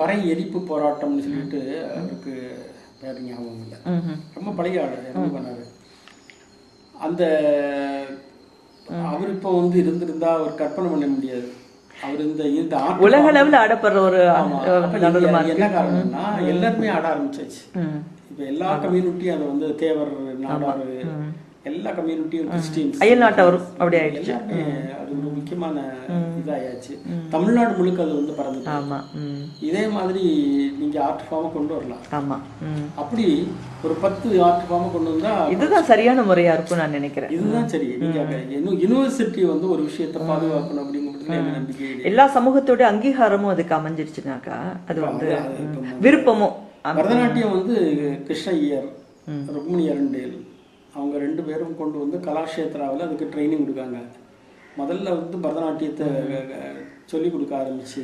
Speaker 2: பறை எரிப்பு போராட்டம்னு சொல்லிட்டு அவருக்கு பேர் ஞாபகம் இல்லை, ரொம்ப பழைய ஆளு, இறந்து பண்ணாரு. அந்த அவர் இப்போ வந்து இருந்திருந்தா அவர் கற்பனை பண்ண முடியாது. அவர் இந்த
Speaker 1: உலக அளவில் ஆடப்படுற ஒரு
Speaker 2: என்ன காரணம்னா எல்லாருமே ஆட ஆரம்பிச்சாச்சு. இப்ப எல்லா கம்யூனிட்டியும் அதை வந்து தேவர், நாடாரு, எல்லா கம்யூனிட்டியும் கிறிஸ்டியன்ஸ்,
Speaker 1: அயல்நாட்டவரும் அப்படி ஆயிடுச்சு.
Speaker 2: அது ஒரு முக்கியமான இதாயாச்சு. தமிழ்நாடு முழுக்க அது வந்து பறந்து. இதே மாதிரி நீங்க ஆர்ட் ஃபார்மை கொண்டு வரலாம்.
Speaker 1: ஆமா,
Speaker 2: அப்படி ஒரு 10 ஆர்ட் ஃபார்மை கொண்டு வந்தா
Speaker 1: இதுதான் சரியான முறையா இருக்கும் நான் நினைக்கிறேன்.
Speaker 2: இதுதான் சரி. நீங்க யூனிவர்சிட்டி வந்து ஒரு விஷயத்தை பாதுகாக்கணும் அப்படிங்கிறது நம்பிக்கை.
Speaker 1: எல்லா சமூகத்தோட அங்கீகாரமும் அதுக்கு அமைஞ்சிருச்சுனாக்கா அது வந்து விருப்பமும்.
Speaker 2: பரதநாட்டியம் வந்து கிருஷ்ண ஐயர், ருக்மணி அரண்டேல் அவங்க 2 பேரும் கொண்டு வந்து கலாக்ஷேத்ராவில் அதுக்கு ட்ரைனிங் கொடுக்காங்க. முதல்ல வந்து பரதநாட்டியத்தை சொல்லி கொடுக்க ஆரம்பிச்சு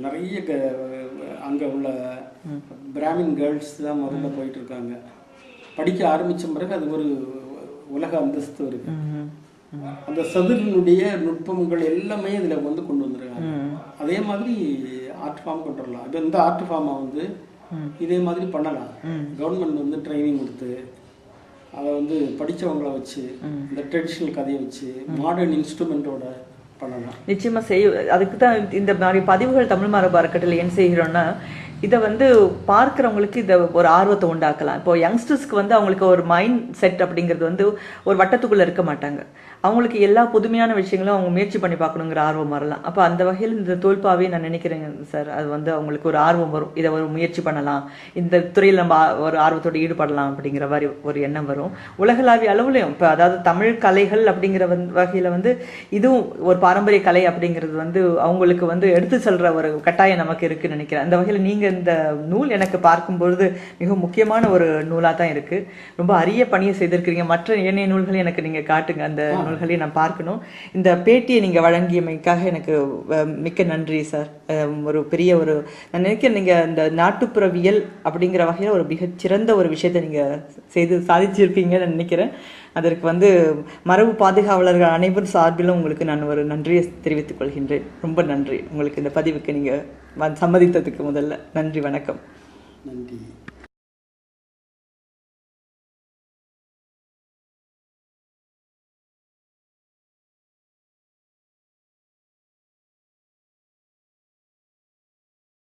Speaker 2: நிறைய அங்கே உள்ள பிராமின் கேர்ள்ஸ் தான் முதல்ல போயிட்டு இருக்காங்க. படிக்க ஆரம்பித்த பிறகு அது ஒரு உலக அந்தஸ்து இருக்கு. அந்த சதுரனுடைய நுட்பங்கள் எல்லாமே இதில் வந்து கொண்டு வந்துருக்காங்க. அதே மாதிரி ஆர்ட் ஃபார்ம் கொண்டு வரலாம். இப்போ இந்த ஆர்ட் ஃபார்மை வந்து இதே மாதிரி பண்ணலாம். கவர்மெண்ட் வந்து ட்ரைனிங் கொடுத்து அதை வந்து படித்தவங்கள வச்சு இந்த ட்ரெடிஷ்னல் கதையை வச்சு மாடர்ன் இன்ஸ்ட்ருமெண்ட்டோட பண்ணலாம்.
Speaker 1: நிச்சயமாக அதுக்கு தான் இந்த மாதிரி பதிவுகள் தமிழ் மரபு அறக்கட்டளை ஏன் செய்கிறோன்னா, இதை வந்து பார்க்குறவங்களுக்கு இதை ஒரு ஆர்வத்தை உண்டாக்கலாம். இப்போ யங்ஸ்டர்ஸ்க்கு வந்து அவங்களுக்கு ஒரு மைண்ட் செட் அப்படிங்கிறது வந்து ஒரு வட்டத்துக்குள்ளே இருக்க மாட்டாங்க. அவங்களுக்கு எல்லா புதுமையான விஷயங்களும் அவங்க முயற்சி பண்ணி பார்க்கணுங்கிற ஆர்வம் வரலாம். அப்போ அந்த வகையில் இந்த தோல்பாவே நான் நினைக்கிறேங்க சார், அது வந்து அவங்களுக்கு ஒரு ஆர்வம் வரும். இதை ஒரு முயற்சி பண்ணலாம், இந்த துறையில் நம்ம ஒரு ஆர்வத்தோடு ஈடுபடலாம் அப்படிங்கிற மாதிரி ஒரு எண்ணம் வரும். உலகளாவிய அளவுலையும் இப்போ அதாவது தமிழ் கலைகள் அப்படிங்கிற வகையில் வந்து இதுவும் ஒரு பாரம்பரிய கலை அப்படிங்கிறது வந்து அவங்களுக்கு வந்து எடுத்து செல்கிற ஒரு கட்டாயம் நமக்கு இருக்குன்னு நினைக்கிறேன். அந்த வகையில் நீங்கள் இந்த நூல் எனக்கு பார்க்கும்பொழுது மிக முக்கியமான ஒரு நூலாக தான் இருக்குது. ரொம்ப அரிய பணியை செய்திருக்கிறீங்க. மற்ற ஏனைய நூல்களை எனக்கு நீங்கள் காட்டுங்க, அந்த நூல்களையும் நான் பார்க்கணும். இந்த பேட்டியை நீங்கள் வழங்கியமைக்காக எனக்கு மிக்க நன்றி சார். ஒரு பெரிய ஒரு நான் நினைக்கிறேன் நீங்கள் இந்த நாட்டுப்புறவியல் அப்படிங்கிற வகையில் ஒரு மிகச்சிறந்த ஒரு விஷயத்தை நீங்கள் செய்து சாதிச்சிருப்பீங்கன்னு நினைக்கிறேன். அதற்கு வந்து மரபு பாதுகாவலர்கள் அனைவரும் சார்பிலும் உங்களுக்கு நான் ஒரு நன்றியை தெரிவித்துக் கொள்கின்றேன். ரொம்ப நன்றி உங்களுக்கு இந்த பதிவுக்கு நீங்கள் சம்மதித்ததுக்கு முதல்ல நன்றி. வணக்கம்.
Speaker 2: நன்றி.